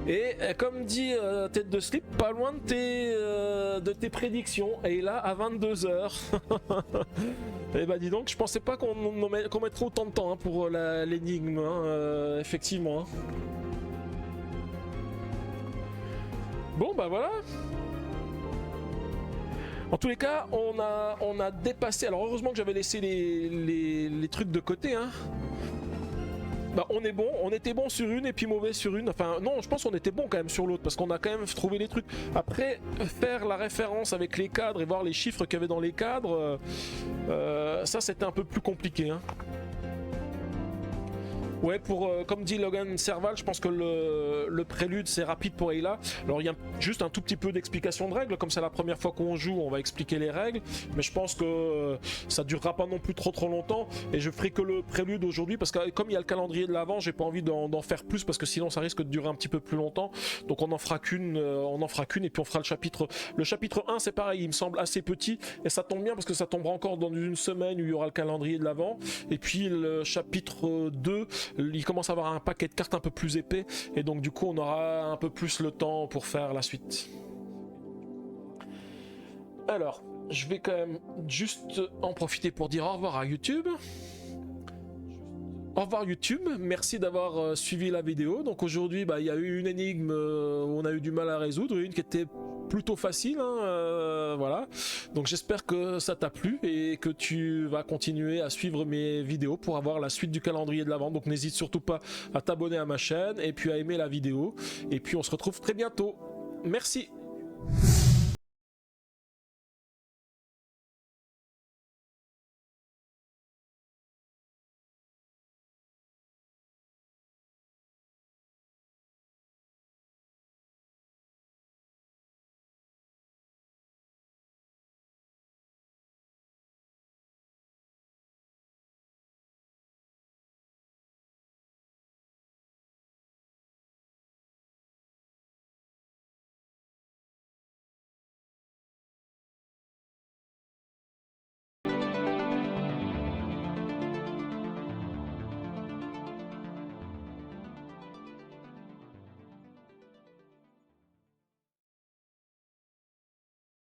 Et comme dit Tête de Slip, pas loin de tes prédictions, et là à 22h. Et bah dis donc, je pensais pas qu'on mettrait autant de temps hein, pour l'énigme, hein, effectivement. Hein. Bon bah voilà. En tous les cas, on a dépassé. Alors heureusement que j'avais laissé les trucs de côté. Hein. Bah on est bon, on était bon sur une et puis mauvais sur une. Enfin non, je pense qu'on était bon quand même sur l'autre parce qu'on a quand même trouvé les trucs. Après, faire la référence avec les cadres et voir les chiffres qu'il y avait dans les cadres, ça c'était un peu plus compliqué. Hein. Ouais, comme dit Logan Serval, je pense que le prélude c'est rapide pour Ayla. Alors il y a juste un tout petit peu d'explication de règles, comme c'est la première fois qu'on joue, on va expliquer les règles, mais je pense que ça durera pas non plus trop longtemps, et je ferai que le prélude aujourd'hui, parce que comme il y a le calendrier de l'avant, j'ai pas envie d'en faire plus, parce que sinon ça risque de durer un petit peu plus longtemps, donc on en fera qu'une, et puis on fera le chapitre. Le chapitre 1 c'est pareil, il me semble assez petit, et ça tombe bien parce que ça tombera encore dans une semaine où il y aura le calendrier de l'avant, et puis le chapitre 2, il commence à avoir un paquet de cartes un peu plus épais et donc du coup on aura un peu plus le temps pour faire la suite. Alors, je vais quand même juste en profiter pour dire au revoir à YouTube. Au revoir YouTube, merci d'avoir suivi la vidéo. Donc aujourd'hui, il y a eu une énigme où on a eu du mal à résoudre, une qui était plutôt facile, hein, voilà. Donc j'espère que ça t'a plu et que tu vas continuer à suivre mes vidéos pour avoir la suite du calendrier de l'Avent. Donc n'hésite surtout pas à t'abonner à ma chaîne et puis à aimer la vidéo. Et puis on se retrouve très bientôt. Merci.